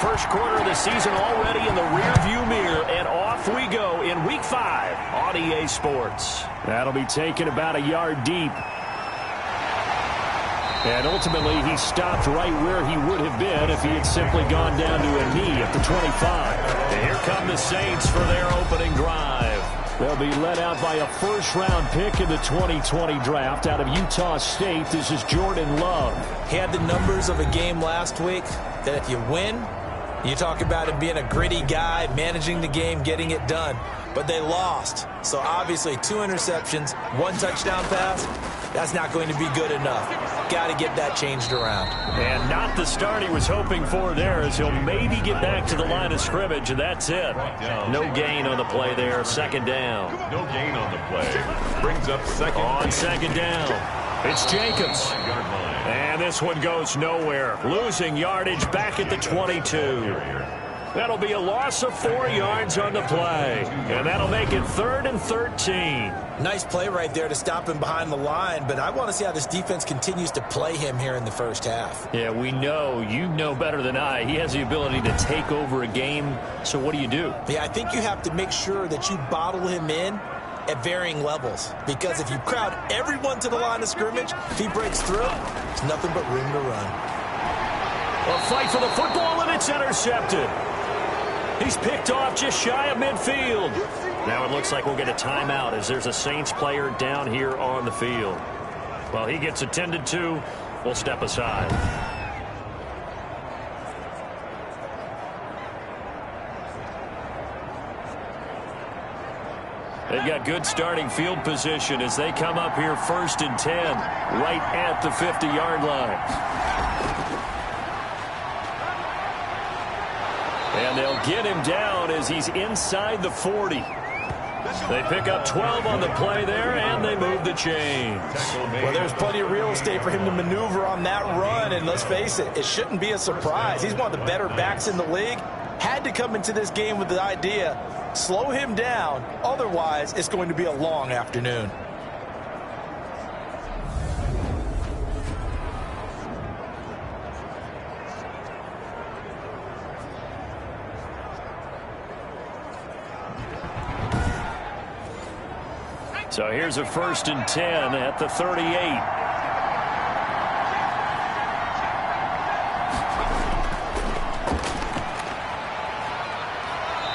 first quarter of the season already in the rearview mirror, and off we go in Week 5 on EA Sports. That'll be taken about a yard deep. And ultimately, he stopped right where he would have been if he had simply gone down to a knee at the 25. And here come the Saints for their opening drive. They'll be led out by a first-round pick in the 2020 draft out of Utah State. This is Jordan Love. He had the numbers of a game last week that if you win, you talk about him being a gritty guy, managing the game, getting it done. But they lost. So obviously 2 interceptions, 1 touchdown pass, that's not going to be good enough. Got to get that changed around. And not the start he was hoping for there, as he'll maybe get back to the line of scrimmage, and that's it. No gain on the play there, second down. No gain on the play. Brings up second. On second down, it's Jacobs. And this one goes nowhere. Losing yardage back at the 22. That'll be a loss of 4 yards on the play. And that'll make it 3rd and 13. Nice play right there to stop him behind the line, but I want to see how this defense continues to play him here in the first half. Yeah, we know. You know better than I. He has the ability to take over a game. So what do you do? Yeah, I think you have to make sure that you bottle him in at varying levels. Because if you crowd everyone to the line of scrimmage, if he breaks through, there's nothing but room to run. A fight for the football, and it's intercepted. He's picked off just shy of midfield. Now it looks like we'll get a timeout as there's a Saints player down here on the field. While he gets attended to, we'll step aside. They've got good starting field position as they come up here 1st and 10, right at the 50-yard line. And they'll get him down as he's inside the 40. They pick up 12 on the play there, and they move the chains. Well, there's plenty of real estate for him to maneuver on that run, and let's face it, it shouldn't be a surprise. He's one of the better backs in the league. Had to come into this game with the idea, slow him down, otherwise it's going to be a long afternoon. So here's a 1st and 10 at the 38.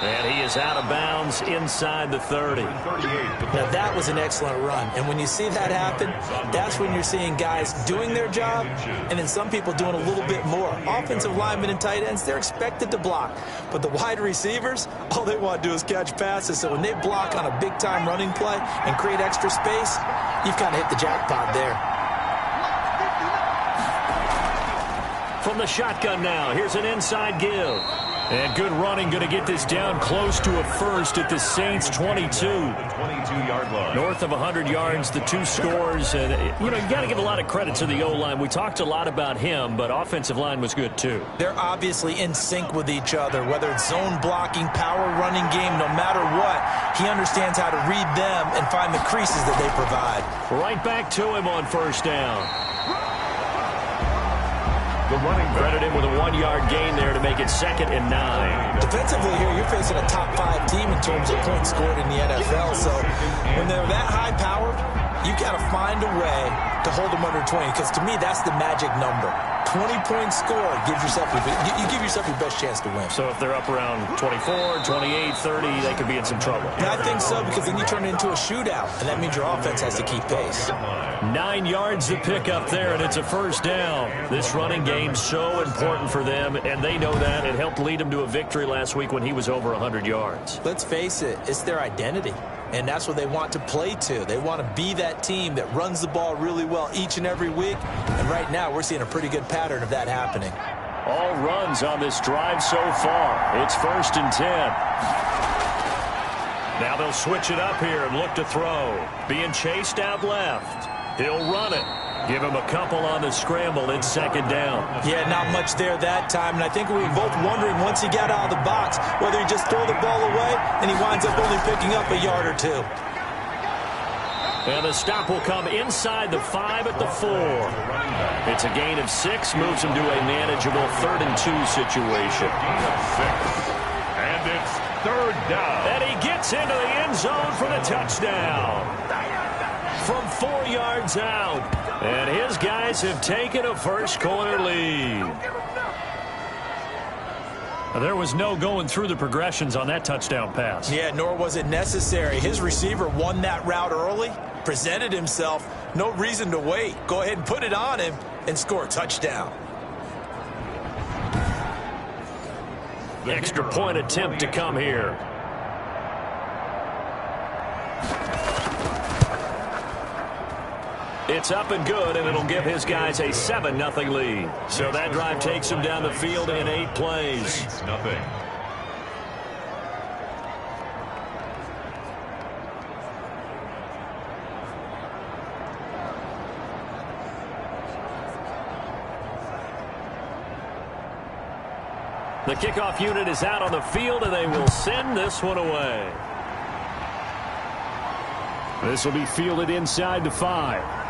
And he is out of bounds inside the 30. Now that was an excellent run. And when you see that happen, that's when you're seeing guys doing their job and then some people doing a little bit more. Offensive linemen and tight ends, they're expected to block. But the wide receivers, all they want to do is catch passes. So when they block on a big-time running play and create extra space, you've kind of hit the jackpot there. From the shotgun now, here's an inside give. And good running, going to get this down close to a first at the Saints 22. 22-yard line. North of 100 yards, the 2 scores. And, you know, you got to give a lot of credit to the O-line. We talked a lot about him, but offensive line was good too. They're obviously in sync with each other, whether it's zone blocking, power running game, no matter what. He understands how to read them and find the creases that they provide. Right back to him on 1st down. The running back. Credit him with a 1-yard gain there to make it 2nd and 9. Defensively here, you're facing a top 5 team in terms of points scored in the NFL. So when they're that high-powered, you got to find a way to hold them under 20. Because to me, that's the magic number. 20-point score gives yourself you give yourself your best chance to win. So if they're up around 24, 28, 30, they could be in some trouble. Yeah, I think so, because then you turn it into a shootout, and that means your offense has to keep pace. 9 yards to pick up there, and it's a 1st down. This running game's so important for them, and they know that. It helped lead them to a victory last week when he was over 100 yards. Let's face it, it's their identity. And that's what they want to play to. They want to be that team that runs the ball really well each and every week. And right now, we're seeing a pretty good pattern of that happening. All runs on this drive so far. It's 1st and 10. Now they'll switch it up here and look to throw. Being chased out left. He'll run it. Give him a couple on the scramble. It's 2nd down. Yeah, not much there that time. And I think we were both wondering once he got out of the box whether he just throw the ball away and he winds up only picking up a yard or 2. And the stop will come inside the 5 at the 4. It's a gain of 6, moves him to a manageable 3rd and 2 situation. And it's 3rd down. And he gets into the end zone for the touchdown. From 4 yards out. And his guys have taken a first-quarter lead. There was no going through the progressions on that touchdown pass. Yeah, nor was it necessary. His receiver won that route early, presented himself. No reason to wait. Go ahead and put it on him and score a touchdown. Extra point attempt to come here. It's up and good, and it'll give his guys a 7-0 lead. So that drive takes them down the field in 8 plays. Nothing. The kickoff unit is out on the field, and they will send this one away. This will be fielded inside the 5.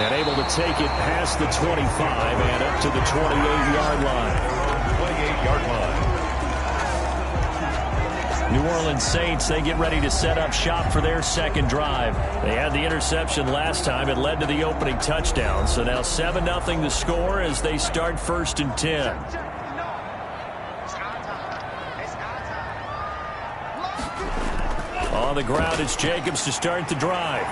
And able to take it past the 25 and up to the 28-yard line. 28-yard line. New Orleans Saints, they get ready to set up shop for their second drive. They had the interception last time. It led to the opening touchdown. So now 7-0 the score as they start 1st and 10. On the ground, it's Jacobs to start the drive.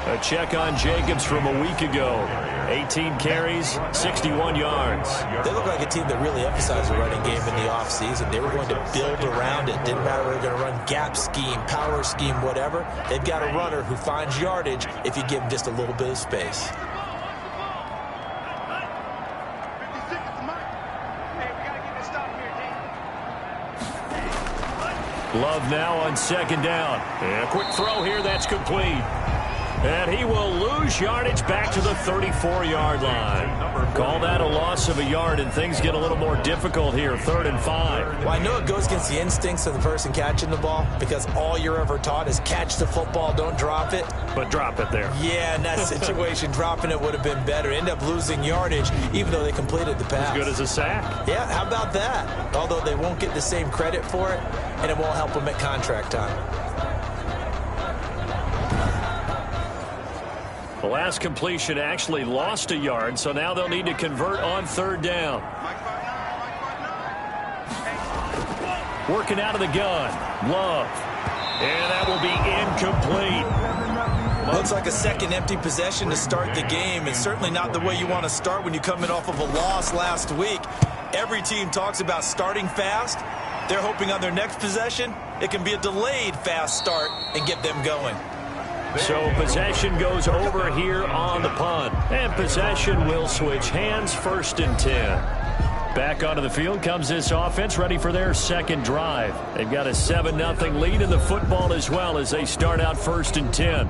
A check on Jacobs from a week ago. 18 carries, 61 yards. They look like a team that really emphasized the running game in the offseason. They were going to build around it. Didn't matter if they were going to run gap scheme, power scheme, whatever. They've got a runner who finds yardage if you give him just a little bit of space. Love now on 2nd down. And a quick throw here, that's complete. And he will lose yardage back to the 34-yard line. Call that a loss of a yard, and things get a little more difficult here, 3rd and 5. Well, I know it goes against the instincts of the person catching the ball because all you're ever taught is catch the football, don't drop it. But drop it there. Yeah, in that situation, dropping it would have been better. End up losing yardage, even though they completed the pass. As good as a sack. Yeah, how about that? Although they won't get the same credit for it, and it won't help them at contract time. The last completion actually lost a yard, so now they'll need to convert on 3rd down. Working out of the gun. Love. And that will be incomplete. Looks like a second empty possession to start the game, and certainly not the way you want to start when you're coming off of a loss last week. Every team talks about starting fast. They're hoping on their next possession, it can be a delayed fast start and get them going. So possession goes over here on the punt. And possession will switch hands, 1st and 10. Back onto the field comes this offense, ready for their second drive. They've got a 7-0 lead in the football as well as they start out 1st and 10.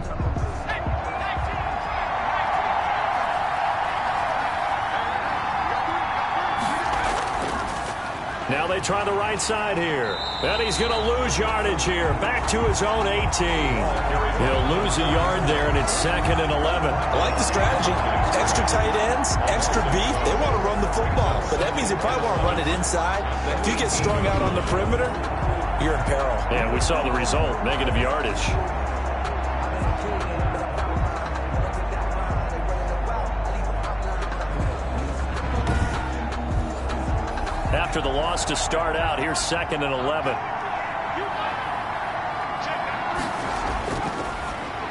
Now they try the right side here. And he's going to lose yardage here. Back to his own 18. He'll lose a yard there, and it's 2nd and 11. I like the strategy. Extra tight ends, extra beef. They want to run the football. But that means they probably want to run it inside. If you get strung out on the perimeter, you're in peril. Yeah, we saw the result. Negative yardage. After the loss to start out, here's 2nd and 11.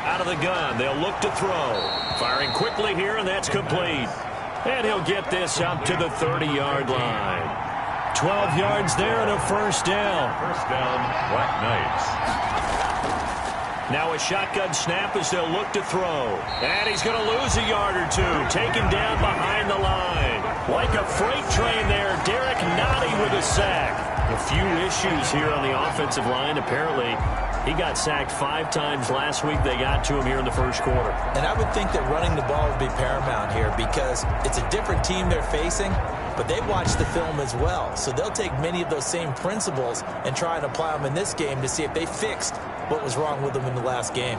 Out of the gun, they'll look to throw. Firing quickly here, and that's complete. And he'll get this up to the 30-yard line. 12 yards there and a 1st down. 1st down, Black Knights. Now a shotgun snap as they'll look to throw. And he's going to lose a yard or two. Taken down behind the line. Like a freight train there, Derek Nottie with a sack. A few issues here on the offensive line. Apparently, he got sacked 5 times last week. They got to him here in the 1st quarter. And I would think that running the ball would be paramount here because it's a different team they're facing, but they've watched the film as well. So they'll take many of those same principles and try and apply them in this game to see if they fixed what was wrong with him in the last game.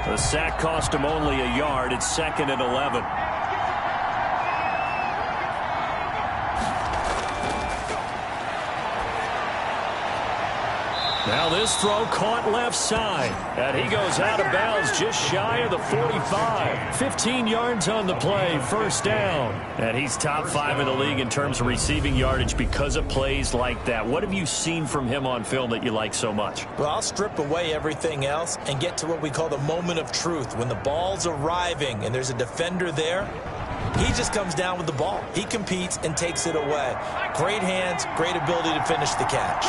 The sack cost him only a yard. It's 2nd and 11. Now this throw caught left side. And he goes out of bounds just shy of the 45. 15 yards on the play, first down. And he's top 5 in the league in terms of receiving yardage because of plays like that. What have you seen from him on film that you like so much? Well, I'll strip away everything else and get to what we call the moment of truth. When the ball's arriving and there's a defender there, he just comes down with the ball. He competes and takes it away. Great hands, great ability to finish the catch.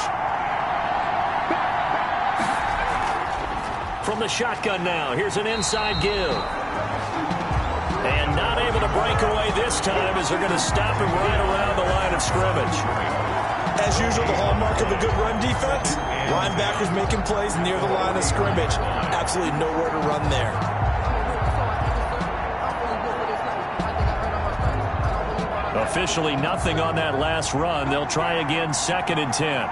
From the shotgun now, here's an inside give. And not able to break away this time as they're going to stop him right around the line of scrimmage. As usual, the hallmark of a good run defense, linebackers making plays near the line of scrimmage. Absolutely nowhere to run there. Officially nothing on that last run. They'll try again, 2nd and 10.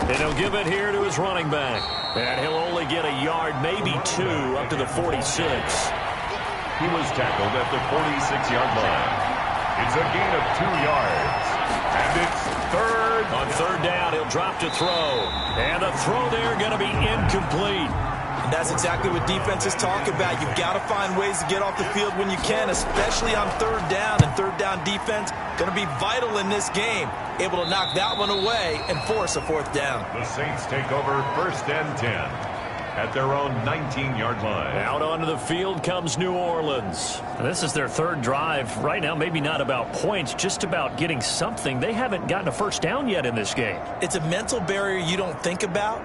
And he'll give it here to his running back. And he'll only get a yard, maybe 2, up to the 46. He was tackled at the 46-yard line. It's a gain of 2 yards. And it's third. On third down, he'll drop to throw. And the throw there going to be incomplete. And that's exactly what defenses talk about. You've got to find ways to get off the field when you can, especially on third down. And third down defense going to be vital in this game. Able to knock that one away and force a 4th down. The Saints take over 1st and 10 at their own 19-yard line. Out onto the field comes New Orleans. And this is their 3rd drive. Right now, maybe not about points, just about getting something. They haven't gotten a first down yet in this game. It's a mental barrier you don't think about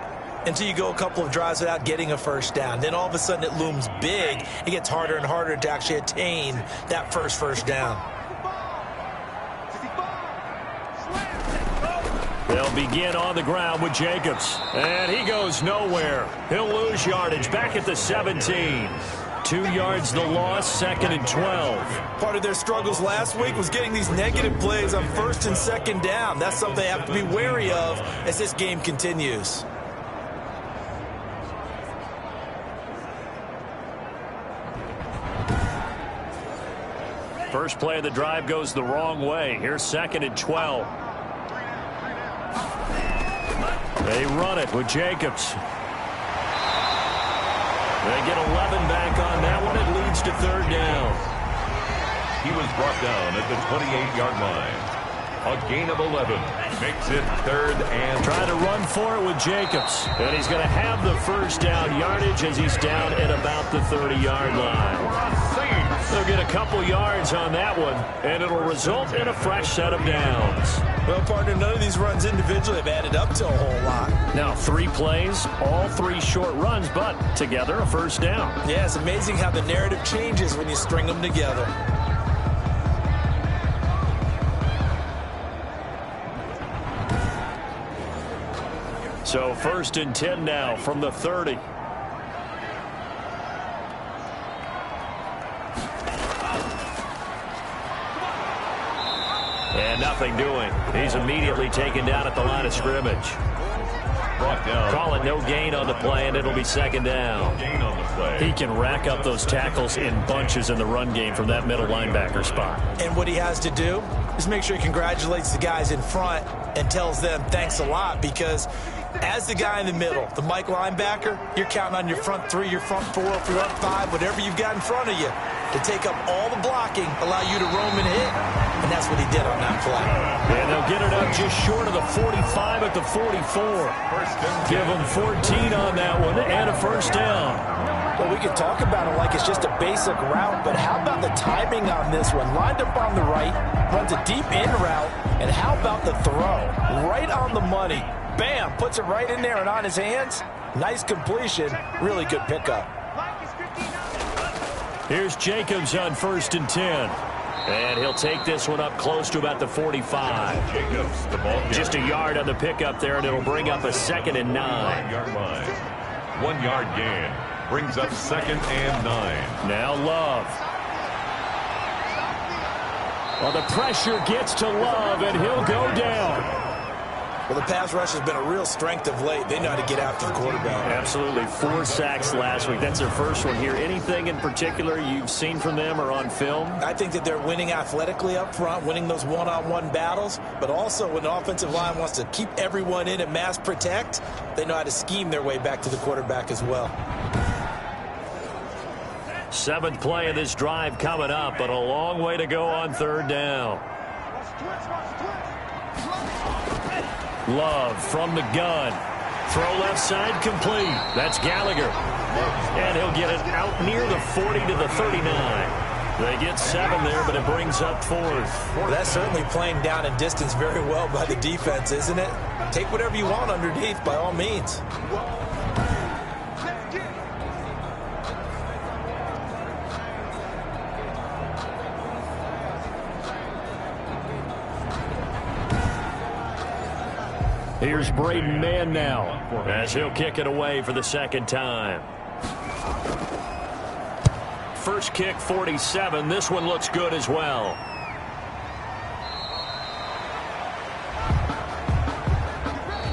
until you go a couple of drives without getting a first down. Then all of a sudden it looms big. It gets harder and harder to actually attain that first down. They'll begin on the ground with Jacobs. And he goes nowhere. He'll lose yardage back at the 17. 2 yards the loss, 2nd and 12. Part of their struggles last week was getting these negative plays on 1st and 2nd down. That's something they have to be wary of as this game continues. First play of the drive goes the wrong way. Here's 2nd and 12. They run it with Jacobs. They get 11 back on that one. It leads to 3rd down. He was brought down at the 28-yard line. A gain of 11 makes it 3rd and... Trying to run for it with Jacobs. And he's going to have the first down yardage as he's down at about the 30-yard line. They'll get a couple yards on that one, and it'll result in a fresh set of downs. Well, partner, none of these runs individually have added up to a whole lot. Now, 3 plays, all 3 short runs, but together a first down. Yeah, it's amazing how the narrative changes when you string them together. So 1st and 10 now from the 30. And nothing doing. He's immediately taken down at the line of scrimmage. Brought down. Call it no gain on the play, and it'll be 2nd down. Gain on the play. He can rack up those tackles in bunches in the run game from that middle linebacker spot. And what he has to do is make sure he congratulates the guys in front and tells them thanks a lot, because as the guy in the middle, the Mike linebacker, you're counting on your front 3, your front 4, your front 5, whatever you've got in front of you to take up all the blocking, allow you to roam and hit. And that's what he did on that play. And they'll get it up just short of the 45 at the 44. Give them 14 on that one and a first down. Well, we can talk about it like it's just a basic route, but how about the timing on this one? Lined up on the right, runs a deep in route, and how about the throw? Right on the money. Bam, puts it right in there and on his hands. Nice completion, really good pickup. Here's Jacobs on 1st and 10. And he'll take this one up close to about the 45. Jacobs, the ball. Just a yard on the pickup there, and it'll bring up a 2nd and 9. 9-yard line. 1 yard gain. Brings up 2nd and 9. Now Love. Well, the pressure gets to Love, and he'll go down. Well, the pass rush has been a real strength of late. They know how to get after the quarterback. Absolutely. 4 sacks last week. That's their first one here. Anything in particular you've seen from them or on film? I think that they're winning athletically up front, winning those one-on-one battles, but also when the offensive line wants to keep everyone in and mass protect, they know how to scheme their way back to the quarterback as well. 7th play of this drive coming up, but a long way to go on 3rd down. Love from the gun. Throw left side complete. That's Gallagher. And he'll get it out near the 40 to the 39. They get 7 there, but it brings up 4th. Well, that's certainly playing down and distance very well by the defense, isn't it? Take whatever you want underneath, by all means. Here's Braden Mann now, as he'll kick it away for the 2nd time. First kick, 47. This one looks good as well.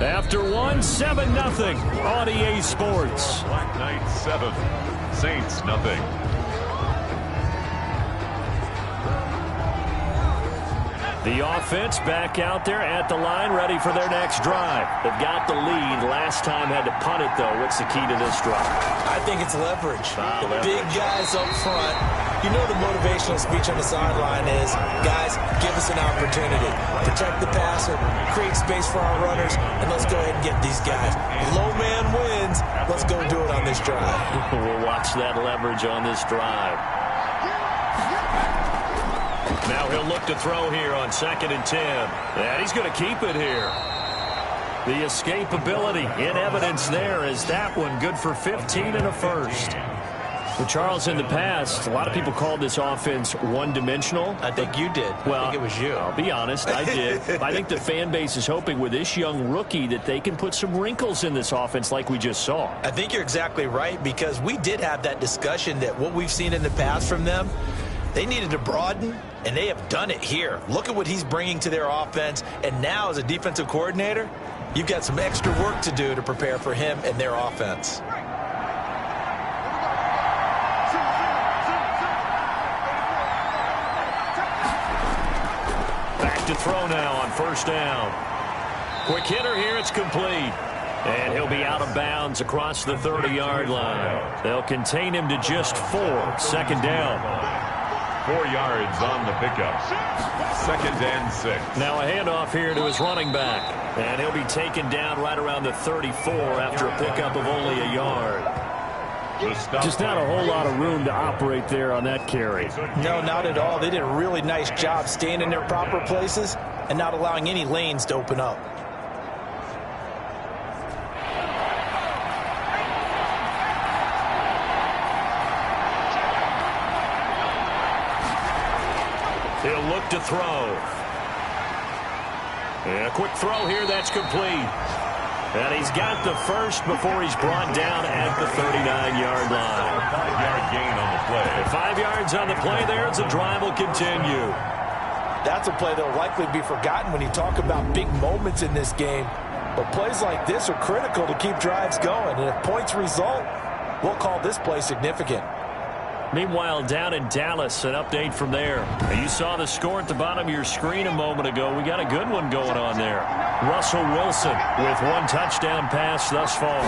After one, 7-0 on EA Sports. Black Knights 7, Saints nothing. The offense back out there at the line, ready for their next drive. They've got the lead. Last time had to punt it, though. What's the key to this drive? I think it's leverage. Big guys up front. You know the motivational speech on the sideline is, guys, give us an opportunity. Protect the passer, create space for our runners, and let's go ahead and get these guys. Low man wins. Let's go do it on this drive. We'll watch that leverage on this drive. Now he'll look to throw here on 2nd and 10. And he's going to keep it here. The escapability in evidence there is that one good for 15 and a first. Well, Charles, in the past, a lot of people called this offense one-dimensional. I think you did. Well, I think it was you. I'll be honest, I did. I think the fan base is hoping with this young rookie that they can put some wrinkles in this offense like we just saw. I think you're exactly right, because we did have that discussion that what we've seen in the past from them, they needed to broaden, and they have done it here. Look at what he's bringing to their offense, and now as a defensive coordinator, you've got some extra work to do to prepare for him and their offense. Back to throw now on 1st down. Quick hitter here, it's complete. And he'll be out of bounds across the 30-yard line. They'll contain him to just 4. 2nd down. 4 yards on the pickup. 2nd and 6. Now a handoff here to his running back. And he'll be taken down right around the 34 after a pickup of only a yard. Just not a whole lot of room to operate there on that carry. No, not at all. They did a really nice job staying in their proper places and not allowing any lanes to open up. He'll look to throw. And a quick throw here, that's complete. And he's got the first before he's brought down at the 39-yard line. 5-yard gain on the play. 5 yards on the play there as the drive will continue. That's a play that will likely be forgotten when you talk about big moments in this game. But plays like this are critical to keep drives going. And if points result, we'll call this play significant. Meanwhile, down in Dallas, an update from there. You saw the score at the bottom of your screen a moment ago. We got a good one going on there. Russell Wilson with 1 touchdown pass thus far.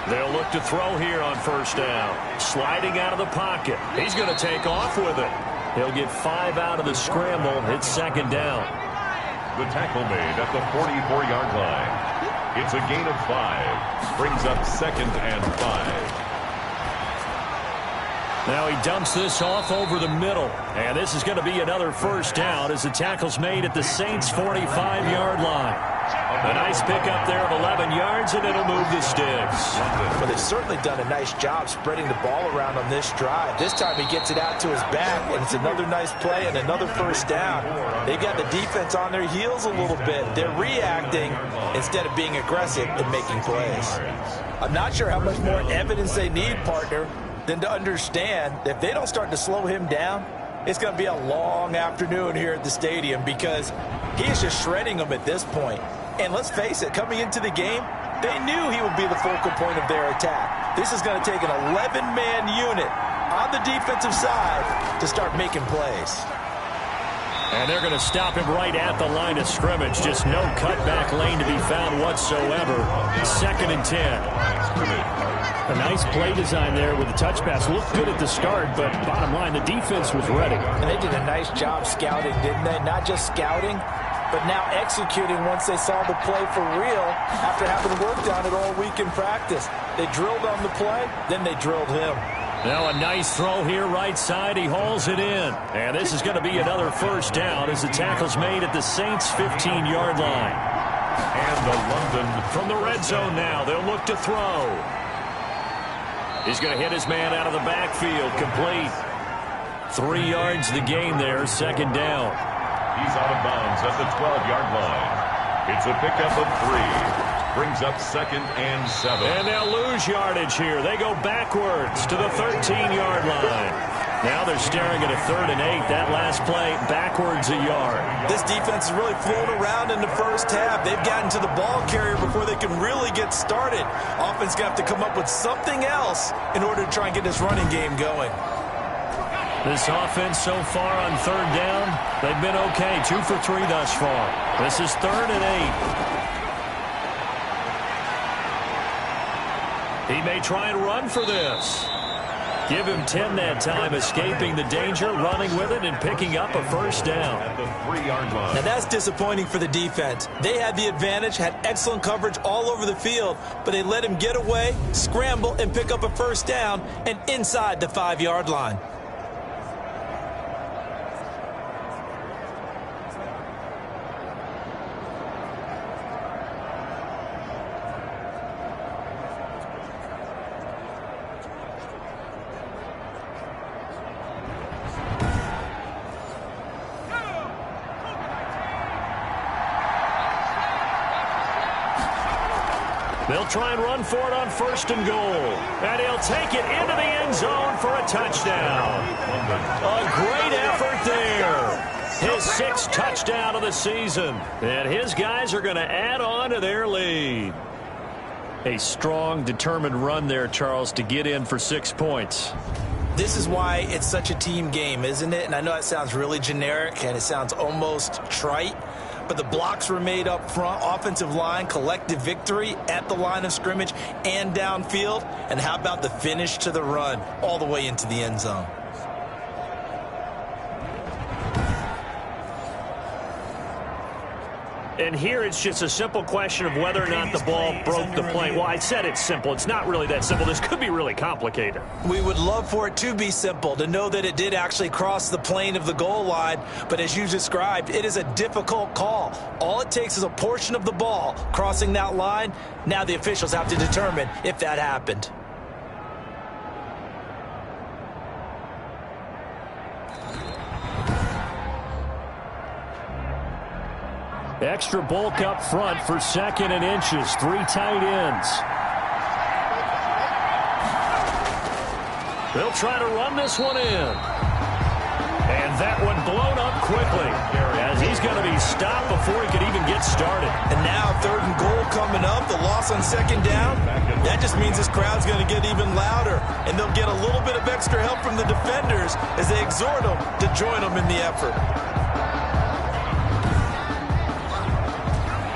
They'll look to throw here on 1st down. Sliding out of the pocket. He's going to take off with it. He'll get 5 out of the scramble. It's 2nd down. The tackle made at the 44-yard line. It's a gain of 5. Brings up 2nd and 5. Now he dumps this off over the middle. And this is going to be another 1st down as the tackle's made at the Saints' 45-yard line. A nice pickup there of 11 yards, and it'll move the sticks. But they've certainly done a nice job spreading the ball around on this drive. This time he gets it out to his back, and it's another nice play and another first down. They got the defense on their heels a little bit. They're reacting instead of being aggressive and making plays. I'm not sure how much more evidence they need, partner, than to understand that if they don't start to slow him down, it's going to be a long afternoon here at the stadium because he is just shredding them at this point. And let's face it, coming into the game, they knew he would be the focal point of their attack. This is going to take an 11-man unit on the defensive side to start making plays. And they're going to stop him right at the line of scrimmage. Just no cutback lane to be found whatsoever. 2nd and 10. A nice play design there with the touch pass. Looked good at the start, but bottom line, the defense was ready. And they did a nice job scouting, didn't they? Not just scouting, but now executing once they saw the play for real after having worked on it all week in practice. They drilled on the play, then they drilled him. Now a nice throw here right side. He hauls it in. And this is going to be another first down as the tackle's made at the Saints' 15-yard line. And the London from the red zone now. They'll look to throw. He's going to hit his man out of the backfield. Complete. 3 yards the gain there. 2nd down. He's out of bounds at the 12-yard line. It's a pickup of 3. Brings up 2nd and 7. And they'll lose yardage here. They go backwards to the 13-yard line. Now they're staring at a 3rd and 8. That last play, backwards a yard. This defense is really flown around in the first half. They've gotten to the ball carrier before they can really get started. Offense going to have to come up with something else in order to try and get this running game going. This offense so far on 3rd down, they've been okay. 2 for 3 thus far. This is 3rd and 8. He may try and run for this. Give him 10 that time, escaping the danger, running with it, and picking up a first down. At the 3-yard line. Now that's disappointing for the defense. They had the advantage, had excellent coverage all over the field, but they let him get away, scramble, and pick up a first down, and inside the 5-yard line. They'll try and run for it on 1st and goal. And he'll take it into the end zone for a touchdown. A great effort there. His 6th touchdown of the season. And his guys are going to add on to their lead. A strong, determined run there, Charles, to get in for 6 points. This is why it's such a team game, isn't it? And I know it sounds really generic and it sounds almost trite, but the blocks were made up front, offensive line, collective victory at the line of scrimmage and downfield. And how about the finish to the run all the way into the end zone? And here it's just a simple question of whether or not the ball broke the plane. Well, I said it's simple. It's not really that simple. This could be really complicated. We would love for it to be simple, to know that it did actually cross the plane of the goal line. But as you described, it is a difficult call. All it takes is a portion of the ball crossing that line. Now the officials have to determine if that happened. Extra bulk up front for 2nd and inches. 3 tight ends. They'll try to run this one in. And that one blown up quickly as he's going to be stopped before he could even get started. And now 3rd and goal coming up. The loss on 2nd down. That just means this crowd's going to get even louder. And they'll get a little bit of extra help from the defenders as they exhort them to join them in the effort.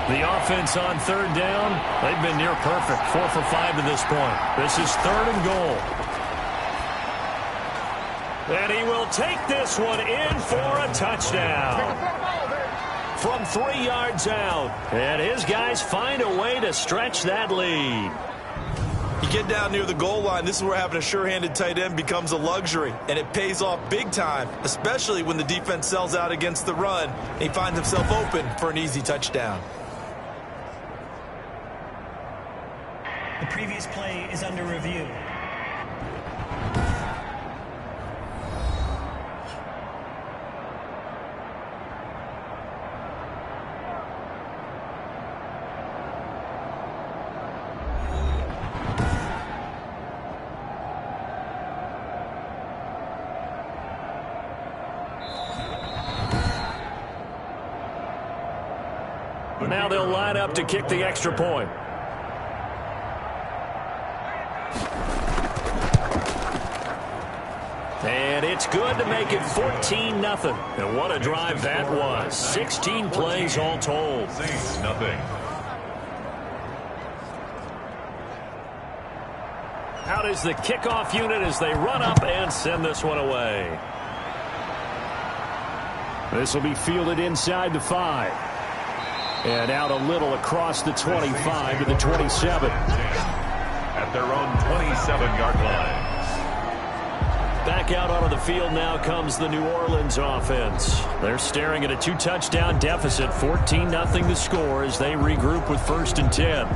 The offense on 3rd down, they've been near perfect. 4 for 5 to this point. This is 3rd and goal. And he will take this one in for a touchdown. From 3 yards out. And his guys find a way to stretch that lead. You get down near the goal line, this is where having a sure-handed tight end becomes a luxury. And it pays off big time, especially when the defense sells out against the run. And he finds himself open for an easy touchdown. The previous play is under review. Now they'll line up to kick the extra point. And it's good to make it 14-0. And what a drive that was. 16 plays all told. Saints nothing. Out is the kickoff unit as they run up and send this one away. This will be fielded inside the 5. And out a little across the 25 to the 27. At their own 27-yard line. Back out onto the field now comes the New Orleans offense. They're staring at a 2-touchdown deficit, 14-0 the score as they regroup with 1st and 10.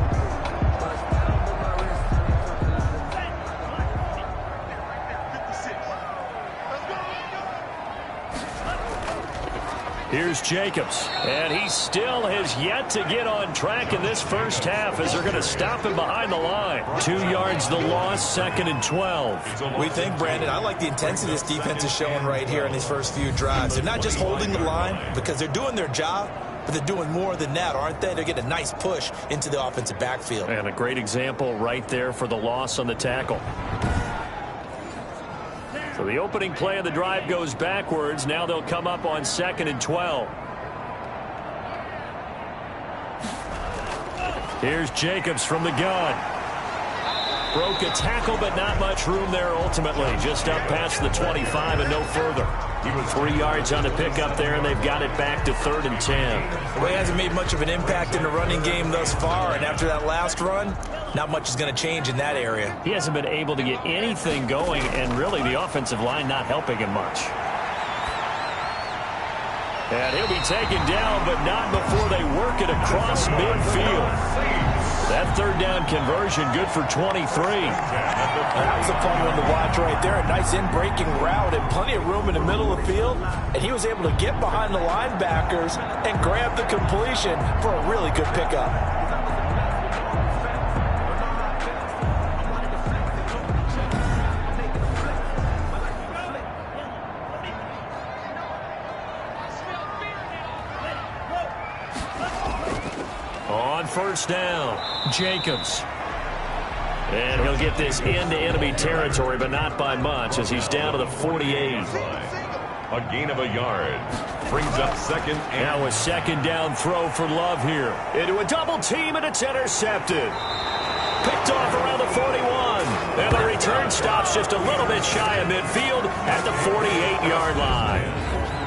Here's Jacobs, and he still has yet to get on track in this first half as they're going to stop him behind the line. 2 yards the loss, 2nd and 12. We think, Brandon, I like the intensity this defense is showing right here in these first few drives. They're not just holding the line because they're doing their job, but they're doing more than that, aren't they? They're getting a nice push into the offensive backfield. And a great example right there for the loss on the tackle. So the opening play of the drive goes backwards. Now they'll come up on 2nd and 12. Here's Jacobs from the gun. Broke a tackle, but not much room there ultimately. Just up past the 25 and no further. He was 3 yards on the pickup there, and they've got it back to 3rd and 10. Well, he hasn't made much of an impact in the running game thus far, and after that last run, not much is going to change in that area. He hasn't been able to get anything going, and really the offensive line not helping him much. And he'll be taken down, but not before they work it across midfield. That 3rd down conversion good for 23. That was a fun one to watch right there. A nice in-breaking route and plenty of room in the middle of the field. And he was able to get behind the linebackers and grab the completion for a really good pickup. On 1st down, Jacobs. And he'll get this into enemy territory, but not by much as he's down to the 48. A gain of a yard. Brings up 2nd and... Now a 2nd down throw for Love here. Into a double team, and it's intercepted. Picked off around the 41. And the return stops just a little bit shy of midfield at the 48-yard line.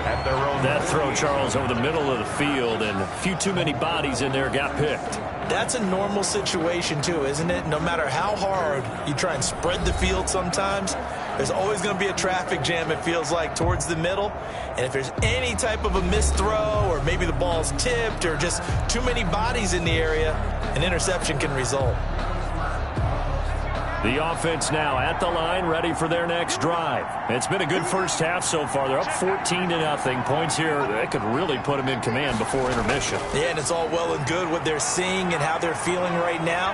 At their own... That throw, Charles, over the middle of the field, and a few too many bodies in there got picked. That's a normal situation, too, isn't it? No matter how hard you try and spread the field sometimes, there's always going to be a traffic jam, it feels like, towards the middle. And if there's any type of a missed throw or maybe the ball's tipped or just too many bodies in the area, an interception can result. The offense now at the line, ready for their next drive. It's been a good first half so far. They're up 14-0. Points here that could really put them in command before intermission. Yeah, and it's all well and good what they're seeing and how they're feeling right now.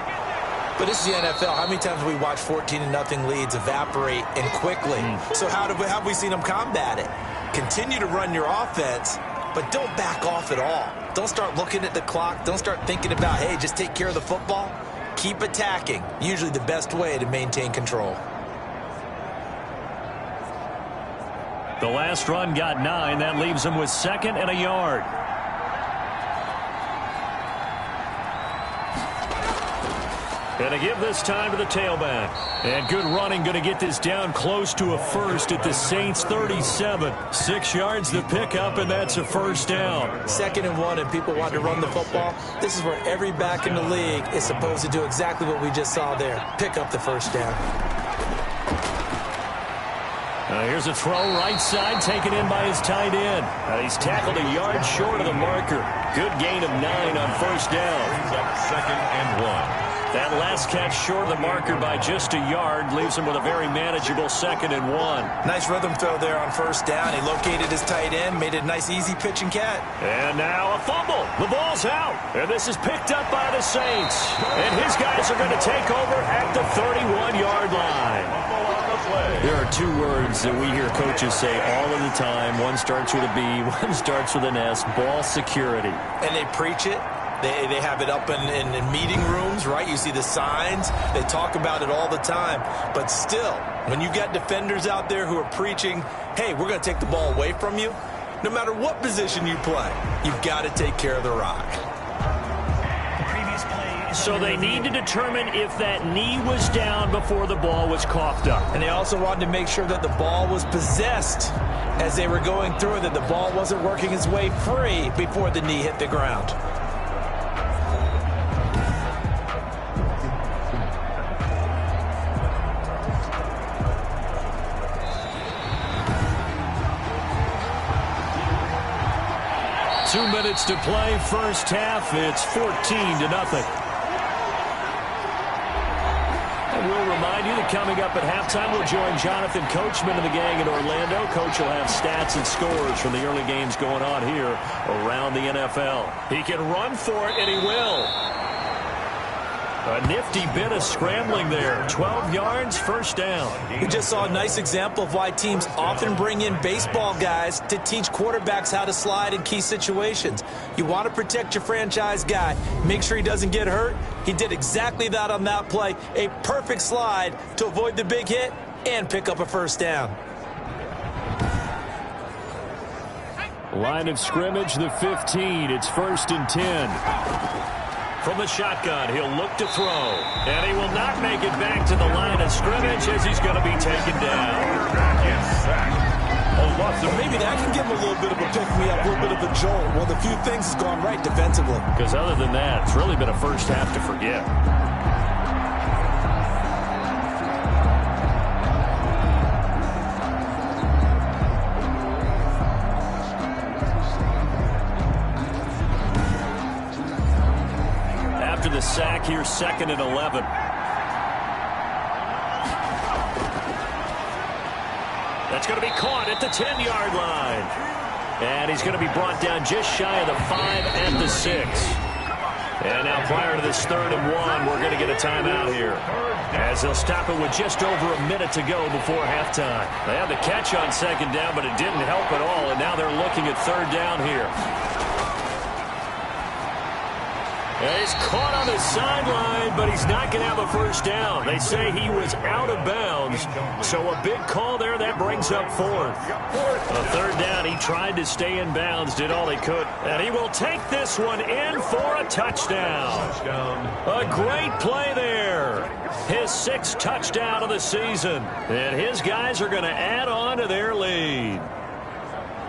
But this is the NFL. How many times have we watched 14-0 leads evaporate and quickly? So how have we seen them combat it? Continue to run your offense, but don't back off at all. Don't start looking at the clock. Don't start thinking about, hey, just take care of the football. Keep attacking. Usually the best way to maintain control. The last run got 9. That leaves them with 2nd and a yard. And to give this time to the tailback. And good running, going to get this down close to a first at the Saints 37. 6 yards to pick up, and that's a 1st down. 2nd and 1, and people want to run the football. This is where every back in the league is supposed to do exactly what we just saw there. Pick up the 1st down. Here's a throw right side, taken in by his tight end. He's tackled a yard short of the marker. Good gain of 9 on 1st down. Brings up 2nd and 1. That last catch short of the marker by just a yard leaves him with a very manageable 2nd and 1. Nice rhythm throw there on first down. He located his tight end, made it a nice, easy pitch and catch. And now a fumble. The ball's out. And this is picked up by the Saints. And his guys are going to take over at the 31-yard line. There are 2 words that we hear coaches say all of the time. One starts with a B, one starts with an S, ball security. And they preach it. They have it up in meeting rooms, right? You see the signs. They talk about it all the time. But still, when you got defenders out there who are preaching, hey, we're going to take the ball away from you, no matter what position you play, you've got to take care of the rock. So they need to determine if that knee was down before the ball was coughed up. And they also wanted to make sure that the ball was possessed as they were going through it, that the ball wasn't working its way free before the knee hit the ground. Two minutes to play, first half. It's 14-0. And we'll remind you that coming up at halftime, we'll join Jonathan Coachman and the gang in Orlando. Coach will have stats and scores from the early games going on here around the NFL. He can run for it, and he will. A nifty bit of scrambling there. 12 yards, first down. We just saw a nice example of why teams often bring in baseball guys to teach quarterbacks how to slide in key situations. You want to protect your franchise guy. Make sure he doesn't get hurt. He did exactly that on that play. A perfect slide to avoid the big hit and pick up a first down. Line of scrimmage, the 15. It's 1st and 10. From the shotgun, he'll look to throw. And he will not make it back to the line of scrimmage as he's going to be taken down. Maybe that can give him a little bit of a pick-me-up, a little bit of a jolt. Well, the few things has gone right defensively. Because other than that, it's really been a first half to forget. After the sack, here's 2nd and 11. That's going to be caught at the 10-yard line. And he's going to be brought down just shy of the 5 at the 6. And now prior to this 3rd and 1, we're going to get a timeout here, as they'll stop it with just over a minute to go before halftime. They had the catch on 2nd down, but it didn't help at all. And now they're looking at 3rd down here. And he's caught on the sideline, but he's not going to have a first down. They say he was out of bounds. So a big call there. That brings up 4th. A 3rd down. He tried to stay in bounds, did all he could. And he will take this one in for a touchdown. A great play there. His 6th touchdown of the season. And his guys are going to add on to their lead.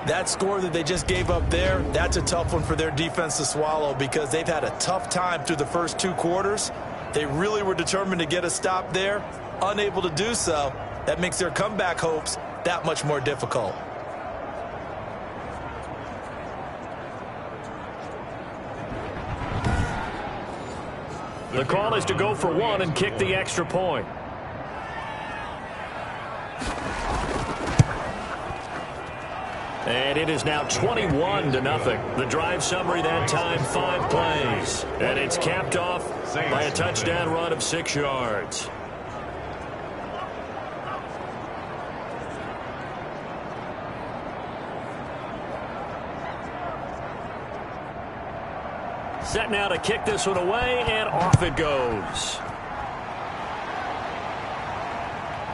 That score that they just gave up there, that's a tough one for their defense to swallow because they've had a tough time through the first 2 quarters. They really were determined to get a stop there, unable to do so. That makes their comeback hopes that much more difficult. The call is to go for 1 and kick the extra point. And it is now 21-0. The drive summary that time, 5 plays. And it's capped off by a touchdown run of 6 yards. Set now to kick this one away, and off it goes.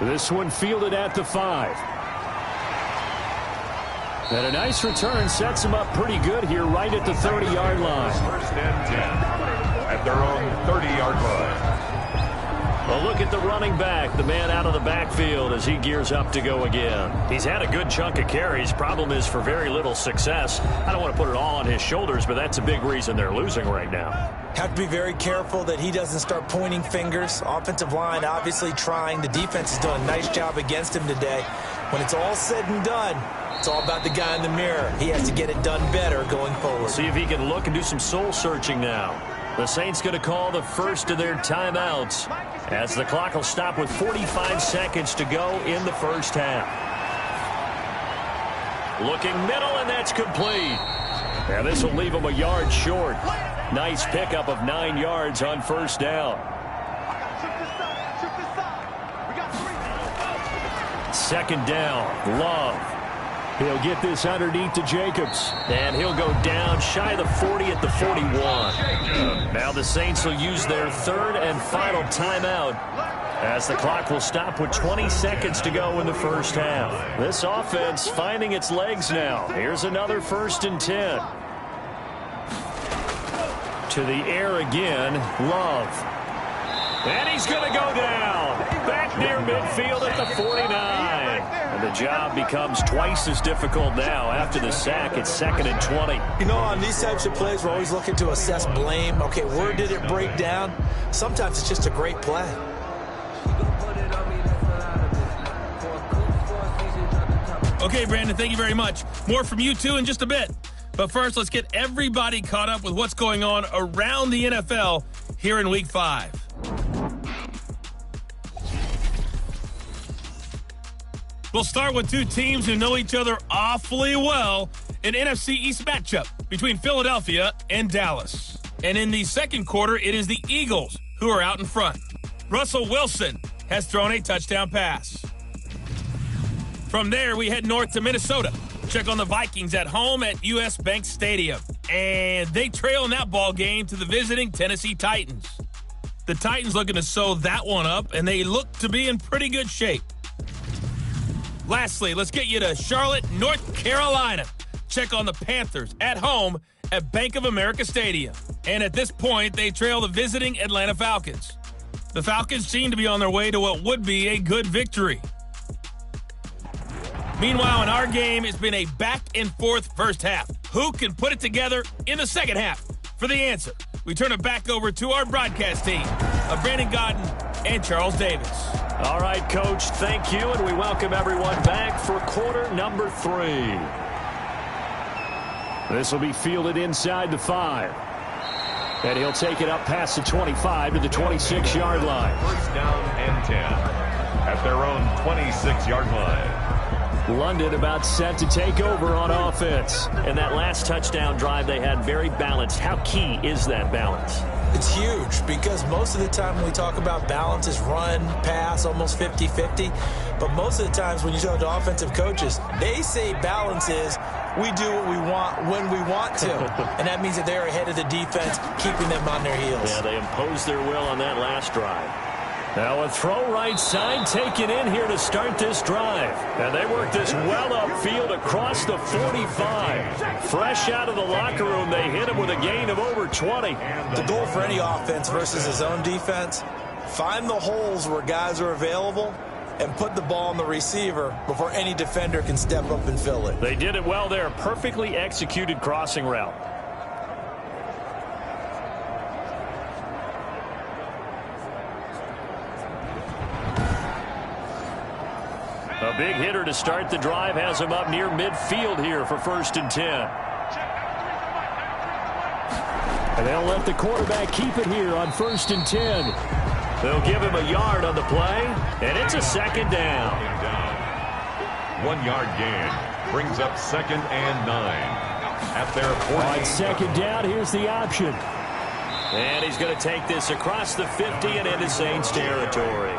This one fielded at the 5. And a nice return sets him up pretty good here right at the 30-yard line. 1st and 10 at their own 30-yard line. Well, look at the running back, the man out of the backfield as he gears up to go again. He's had a good chunk of carries. Problem is for very little success. I don't want to put it all on his shoulders, but that's a big reason they're losing right now. Have to be very careful that he doesn't start pointing fingers. Offensive line obviously trying. The defense has done a nice job against him today. When it's all said and done, it's all about the guy in the mirror. He has to get it done better going forward. See if he can look and do some soul searching now. The Saints going to call the first of their timeouts as the clock will stop with 45 seconds to go in the first half. Looking middle, and that's complete. And this will leave them a yard short. Nice pickup of 9 yards on first down. Second down, Love. He'll get this underneath to Jacobs. And he'll go down shy of the 40 at the 41. Now the Saints will use their third and final timeout as the clock will stop with 20 seconds to go in the first half. This offense finding its legs now. Here's another 1st and 10. To the air again, Love. And he's going to go down. Back near midfield at the 49. And the job becomes twice as difficult now after the sack. It's 2nd and 20. You know, on these types of plays, we're always looking to assess blame. Okay, where did it break down? Sometimes it's just a great play. Okay, Brandon, thank you very much. More from you, too, in just a bit. But first, let's get everybody caught up with what's going on around the NFL here in Week 5. We'll start with two teams who know each other awfully well, an NFC East matchup between Philadelphia and Dallas. And in the second quarter, it is the Eagles who are out in front. Russell Wilson has thrown a touchdown pass. From there, we head north to Minnesota. Check on the Vikings at home at US Bank Stadium. And they trail in that ball game to the visiting Tennessee Titans. The Titans looking to sew that one up, and they look to be in pretty good shape. Lastly, let's get you to Charlotte, North Carolina. Check on the Panthers at home at Bank of America Stadium. And at this point, they trail the visiting Atlanta Falcons. The Falcons seem to be on their way to what would be a good victory. Meanwhile, in our game, it's been a back-and-forth first half. Who can put it together in the second half? For the answer, we turn it back over to our broadcast team of Brandon Godden and Charles Davis. All right, Coach, thank you, and we welcome everyone back for quarter number 3. This will be fielded inside the 5. And he'll take it up past the 25 to the 26-yard line. First down and 10 at their own 26-yard line. London about set to take over on offense. And that last touchdown drive they had very balanced. How key is that balance? It's huge because most of the time when we talk about balance is run, pass, almost 50-50. But most of the times when you talk to offensive coaches, they say balance is we do what we want when we want to. And that means that they're ahead of the defense, keeping them on their heels. Yeah, they imposed their will on that last drive. Now a throw right side taken in here to start this drive. And they work this well upfield across the 45. Fresh out of the locker room, they hit him with a gain of over 20. The goal for any offense versus his own defense, find the holes where guys are available and put the ball on the receiver before any defender can step up and fill it. They did it well there. Perfectly executed crossing route. A big hitter to start the drive has him up near midfield here for 1st and 10. And they'll let the quarterback keep it here on 1st and 10. They'll give him a yard on the play, and it's a 2nd down. 1 yard gain brings up 2nd and 9 at their 40. On 2nd down, here's the option. And he's going to take this across the 50 and into Saints territory.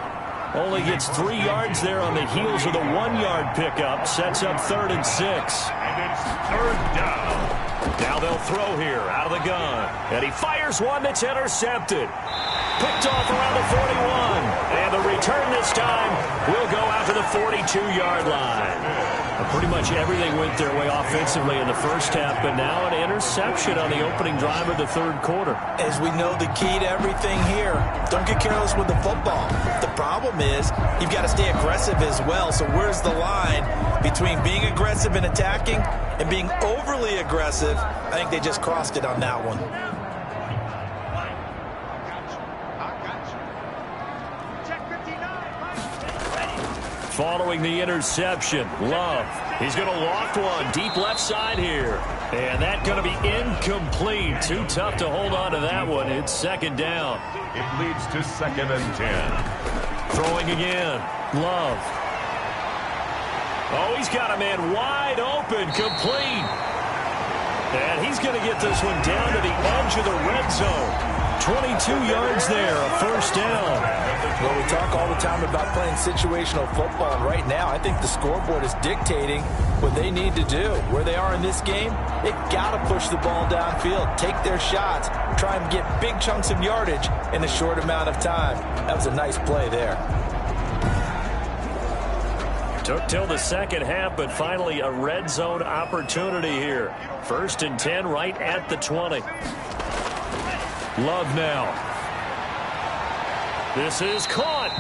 Only gets 3 yards there on the heels of the 1-yard pickup. Sets up 3rd and 6. And it's 3rd down. Now they'll throw here out of the gun. And he fires one that's intercepted. Picked off around the 41. And the return this time will go out to the 42-yard line. Pretty much everything went their way offensively in the first half, but now an interception on the opening drive of the 3rd quarter. As we know, the key to everything here, don't get careless with the football. The problem is you've got to stay aggressive as well. So where's the line between being aggressive and attacking and being overly aggressive? I think they just crossed it on that one. Following the interception, Love. He's going to loft one deep left side here. And that's going to be incomplete. Too tough to hold on to that one. It's second down. It leads to 2nd and 10. Throwing again. Love. Oh, he's got a man wide open. Complete. And he's going to get this one down to the edge of the red zone. 22 yards there, a first down. Well, we talk all the time about playing situational football, and right now I think the scoreboard is dictating what they need to do. Where they are in this game, they've got to push the ball downfield, take their shots, try and get big chunks of yardage in a short amount of time. That was a nice play there. Took till the second half, but finally a red zone opportunity here. 1st and 10 right at the 20. Love now. This is caught.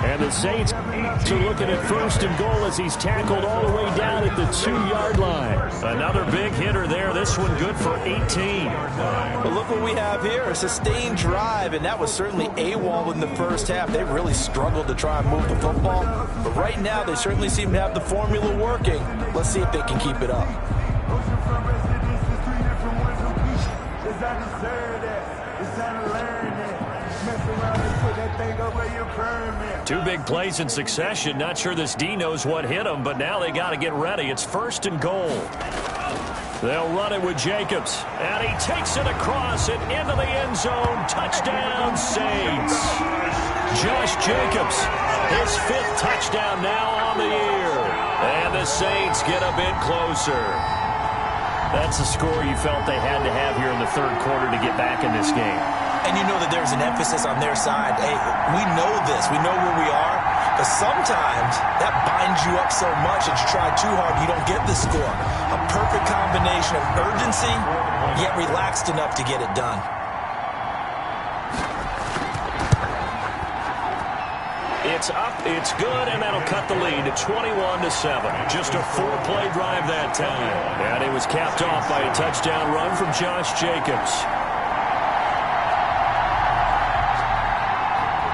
And the Saints are looking at 1st and goal as he's tackled all the way down at the 2-yard line. Another big hitter there. This one good for 18. But look what we have here, a sustained drive, and that was certainly AWOL in the first half. They really struggled to try and move the football. But right now, they certainly seem to have the formula working. Let's see if they can keep it up. Two big plays in succession. Not sure this D knows what hit him, but now they got to get ready. It's 1st and goal. They'll run it with Jacobs. And he takes it across and into the end zone. Touchdown, Saints. Josh Jacobs, his 5th touchdown now on the year. And the Saints get a bit closer. That's a score you felt they had to have here in the 3rd quarter to get back in this game. And you know that there's an emphasis on their side. Hey, we know this. We know where we are. But sometimes that binds you up so much that you try too hard, you don't get the score. A perfect combination of urgency, yet relaxed enough to get it done. It's up, it's good, and that'll cut the lead to 21-7. Just a 4-play drive that time. And it was capped off by a touchdown run from Josh Jacobs.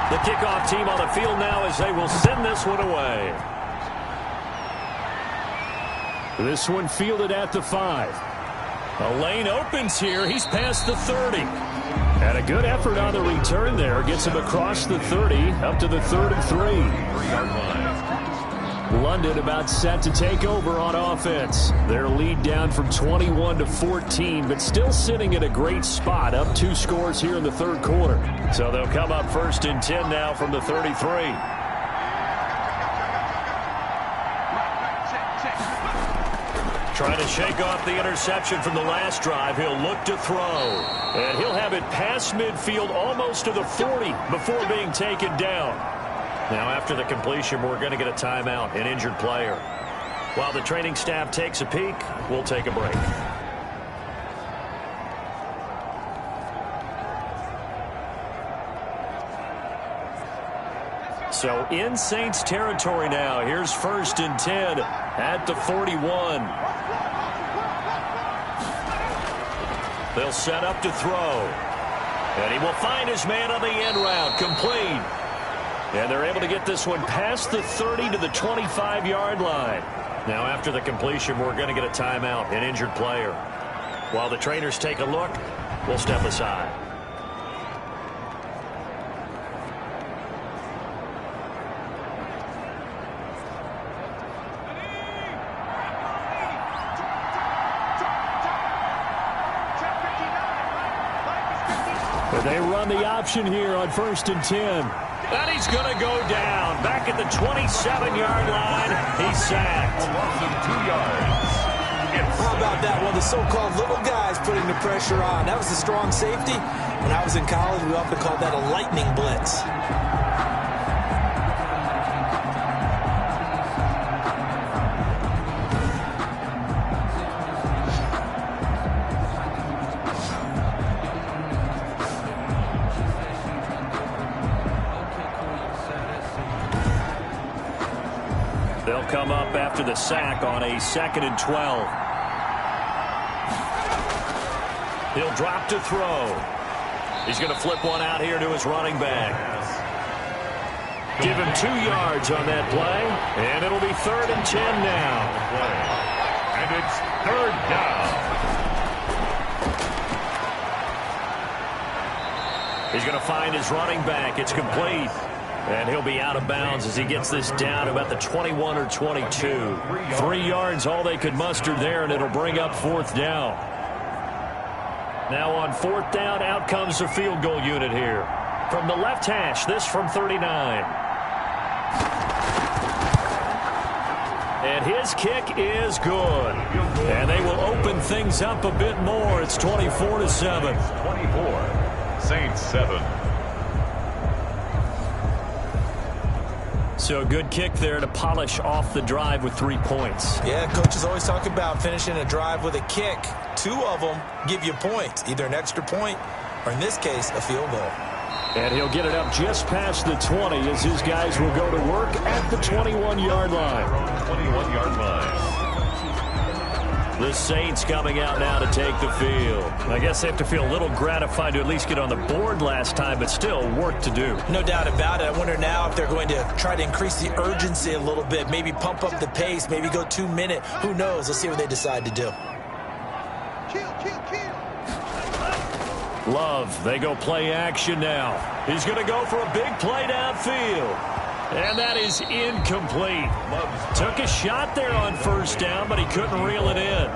The kickoff team on the field now as they will send this one away. This one fielded at the 5. A lane opens here. He's past the 30. And a good effort on the return there. Gets him across the 30, up to the 33. London about set to take over on offense. Their lead down from 21-14, but still sitting at a great spot, up 2 scores here in the 3rd quarter. So they'll come up 1st and 10 now from the 33. Trying to shake off the interception from the last drive. He'll look to throw. And he'll have it past midfield almost to the 40 before being taken down. Now, after the completion, we're going to get a timeout, an injured player. While the training staff takes a peek, we'll take a break. So in Saints territory now. Here's 1st and 10 at the 41. They'll set up to throw. And he will find his man on the end route, complete. And they're able to get this one past the 30 to the 25-yard line. Now, after the completion, we're going to get a timeout, an injured player. While the trainers take a look, we'll step aside. They run the option here on 1st and 10. And he's going to go down. Back at the 27-yard line. He's sacked. A loss of 2 yards. How about that one? The so-called little guys putting the pressure on. That was a strong safety. When I was in college, we often called that a lightning blitz. They'll come up after the sack on a 2nd and 12. He'll drop to throw. He's going to flip one out here to his running back. Give him 2 yards on that play, and it'll be 3rd and 10 now. And it's 3rd down. He's going to find his running back. It's complete. And he'll be out of bounds as he gets this down about the 21 or 22. 3 yards, all they could muster there, and it'll bring up 4th down. Now on 4th down, out comes the field goal unit here. From the left hash, this from 39. And his kick is good. And they will open things up a bit more. It's 24-7. 24, Saints 7. So a good kick there to polish off the drive with 3 points. Yeah, coaches always talk about finishing a drive with a kick. 2 of them give you points, either an extra point or, in this case, a field goal. And he'll get it up just past the 20 as his guys will go to work at the 21-yard line. 21-yard line. The Saints coming out now to take the field. I guess they have to feel a little gratified to at least get on the board last time, but still work to do. No doubt about it. I wonder now if they're going to try to increase the urgency a little bit, maybe pump up the pace, maybe go 2 minute. Who knows? Let's see what they decide to do. Love, they go play action now. He's going to go for a big play downfield. And that is incomplete. Took a shot there on 1st down, but he couldn't reel it in.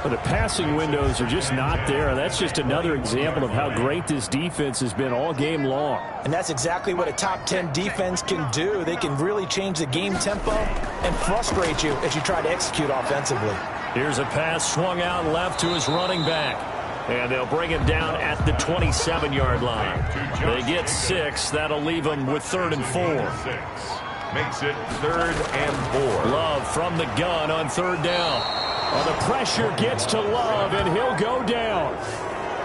But the passing windows are just not there. That's just another example of how great this defense has been all game long. And that's exactly what a top 10 defense can do. They can really change the game tempo and frustrate you as you try to execute offensively. Here's a pass swung out left to his running back. And they'll bring him down at the 27-yard line. They get 6. That'll leave them with 3rd and 4. Makes it 3rd and 4. Love from the gun on 3rd down. Well, the pressure gets to Love, and he'll go down.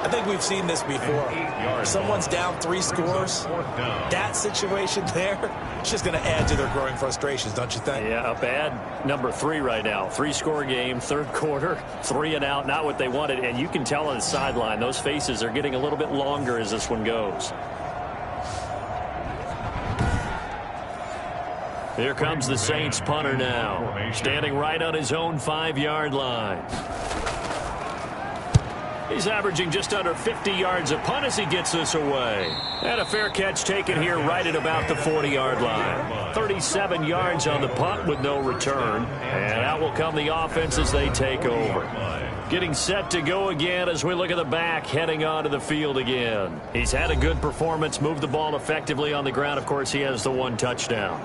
I think we've seen this before. Someone's down 3 scores. That situation there, it's just going to add to their growing frustrations, don't you think? Yeah, up at number 3 right now. 3-score game, 3rd quarter, 3 and out, not what they wanted. And you can tell on the sideline, those faces are getting a little bit longer as this one goes. Here comes the Saints punter now, standing right on his own 5-yard line. He's averaging just under 50 yards a punt as he gets this away. And a fair catch taken here right at about the 40-yard line. 37 yards on the punt with no return. And out will come the offense as they take over. Getting set to go again as we look at the back heading onto the field again. He's had a good performance, moved the ball effectively on the ground. Of course, he has the 1 touchdown.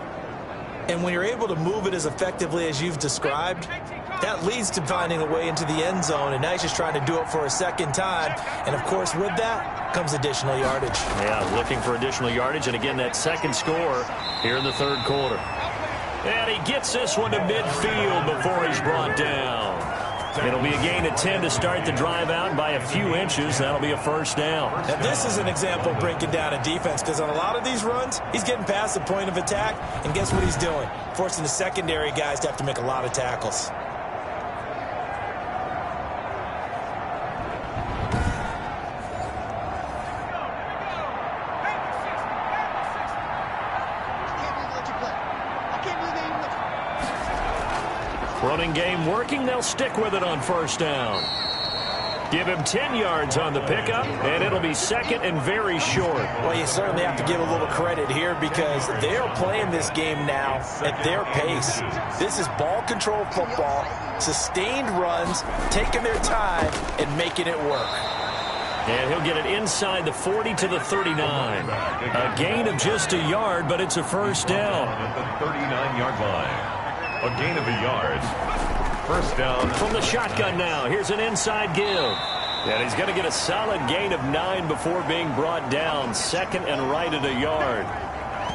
And when you're able to move it as effectively as you've described, that leads to finding a way into the end zone, and now he's just trying to do it for a 2nd time. And, of course, with that comes additional yardage. Yeah, looking for additional yardage, and again, that 2nd score here in the 3rd quarter. And he gets this one to midfield before he's brought down. It'll be a gain of 10 to start the drive out by a few inches. That'll be a 1st down. Now, this is an example of breaking down a defense, because on a lot of these runs, he's getting past the point of attack, and guess what he's doing? Forcing the secondary guys to have to make a lot of tackles. Running game working. They'll stick with it on 1st down. Give him 10 yards on the pickup, and it'll be 2nd and very short. Well, you certainly have to give a little credit here because they're playing this game now at their pace. This is ball control football, sustained runs, taking their time, and making it work. And he'll get it inside the 40 to the 39. A gain of just a yard, but it's a 1st down. At the 39-yard line. A gain of a yard. 1st down. From the shotgun now. Here's an inside give. And he's going to get a solid gain of 9 before being brought down. 2nd and right at a yard.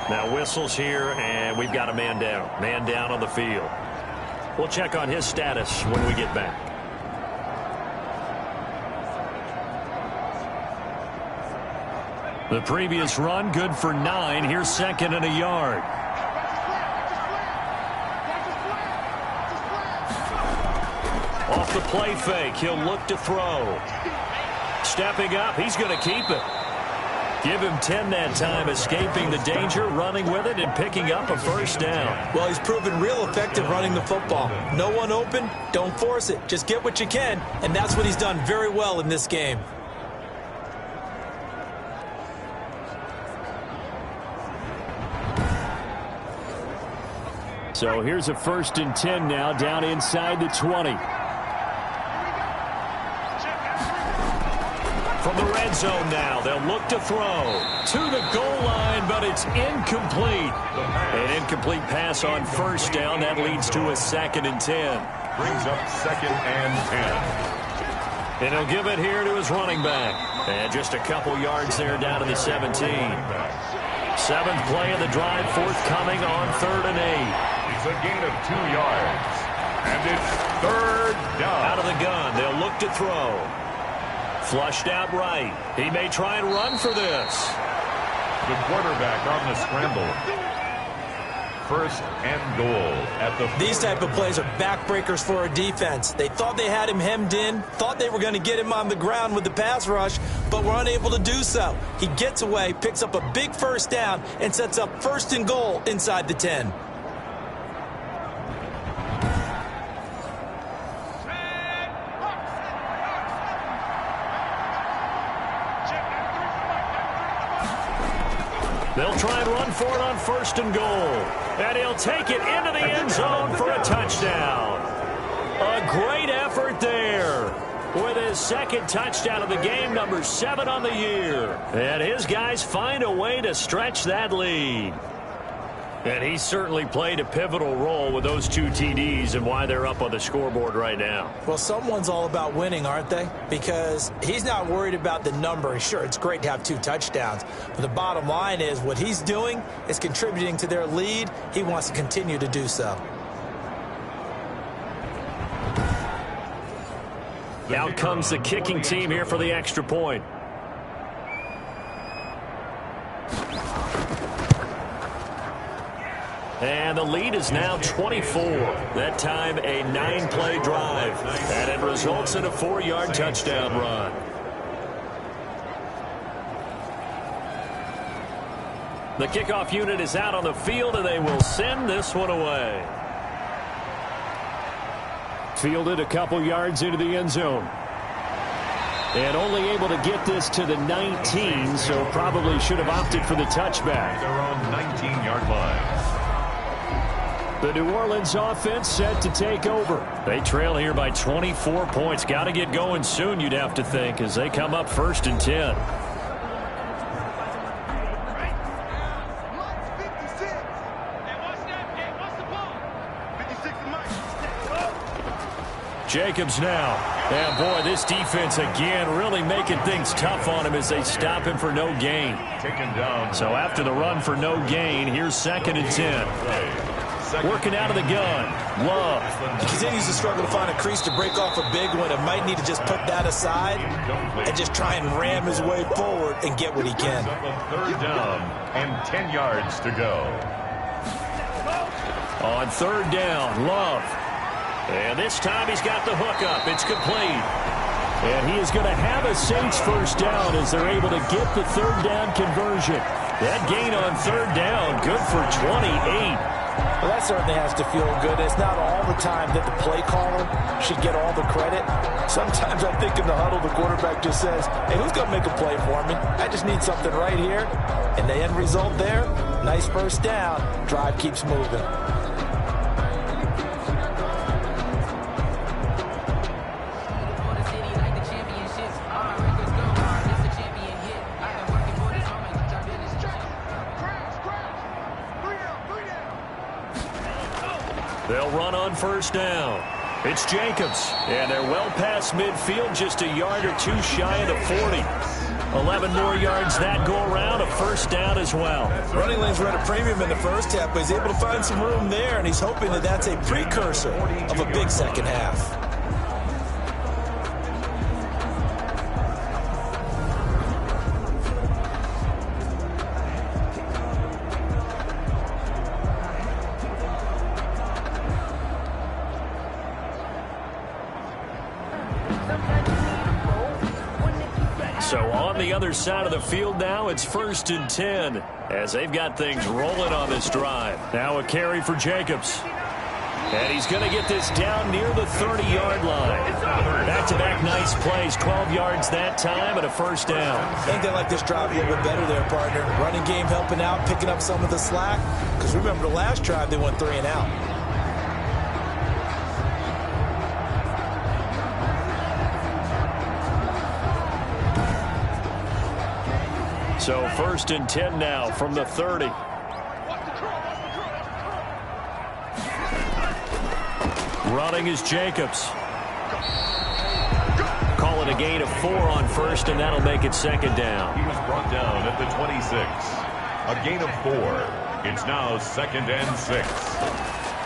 Now whistles here, and we've got a man down. Man down on the field. We'll check on his status when we get back. The previous run, good for 9. Here's 2nd and a yard. Off the play fake, he'll look to throw. Stepping up, he's going to keep it. Give him 10 that time, escaping the danger, running with it, and picking up a 1st down. Well, he's proven real effective running the football. No one open, don't force it. Just get what you can, and that's what he's done very well in this game. So here's a 1st and 10 now, down inside the 20. From the red zone now, they'll look to throw to the goal line, but it's incomplete. An incomplete pass on 1st down. That leads to a 2nd and 10. Brings up 2nd and 10. And he'll give it here to his running back. And just a couple yards there down to the 17. 7th play of the drive, forthcoming on 3rd and 8. It's a gain of 2 yards. And it's 3rd down. Out of the gun, they'll look to throw. Flushed out right. He may try and run for this. The quarterback on the scramble. 1st and goal at the 40. These type of plays are backbreakers for a defense. They thought they had him hemmed in, thought they were going to get him on the ground with the pass rush, but were unable to do so. He gets away, picks up a big 1st down, and sets up 1st and goal inside the 10. They'll try and run for it on 1st and goal. And he'll take it into the end zone for a touchdown. A great effort there with his 2nd touchdown of the game, number 7 on the year. And his guys find a way to stretch that lead. And he certainly played a pivotal role with those 2 TDs and why they're up on the scoreboard right now. Well, someone's all about winning, aren't they? Because he's not worried about the number. Sure, it's great to have 2 touchdowns. But the bottom line is what he's doing is contributing to their lead. He wants to continue to do so. Out comes the kicking team here for the extra point. And the lead is now 24. That time a 9-play drive. And it results in a 4-yard touchdown run. The kickoff unit is out on the field, and they will send this one away. Fielded a couple yards into the end zone. And only able to get this to the 19, so probably should have opted for the touchback. Their own 19-yard line. The New Orleans offense set to take over. They trail here by 24 points. Got to get going soon, you'd have to think, as they come up 1st and 10. Jacobs now. And boy, this defense again really making things tough on him as they stop him for no gain. Taken down. So after the run for no gain, here's 2nd and 10. Working out of the gun. Love. He continues to struggle to find a crease to break off a big one and might need to just put that aside and just try and ram his way forward and get what he can. 3rd down and 10 yards to go. On 3rd down, Love. And this time he's got the hook up. It's complete. And he is going to have a Saints 1st down as they're able to get the 3rd down conversion. That gain on 3rd down, good for 28. Well, that certainly has to feel good. It's not all the time that the play caller should get all the credit. Sometimes I think in the huddle, the quarterback just says, hey, who's going to make a play for me? I just need something right here. And the end result there, nice 1st down. Drive keeps moving. They'll run on 1st down. It's Jacobs, and they're well past midfield, just a yard or 2 shy of the 40. 11 more yards that go around, a 1st down as well. Running lanes were at a premium in the 1st half, but he's able to find some room there, and he's hoping that that's a precursor of a big 2nd half. So on the other side of the field now, it's 1st and 10 as they've got things rolling on this drive. Now a carry for Jacobs. And he's going to get this down near the 30-yard line. Back-to-back nice plays, 12 yards that time and a first down. I think they like this drive a little bit better there, partner. Running game helping out, picking up some of the slack. Because remember, the last drive they went 3 and out. So 1st and 10 now from the 30. Running is Jacobs. Call it a gain of 4 on 1st, and that'll make it 2nd down. He was brought down at the 26. A gain of 4. It's now 2nd and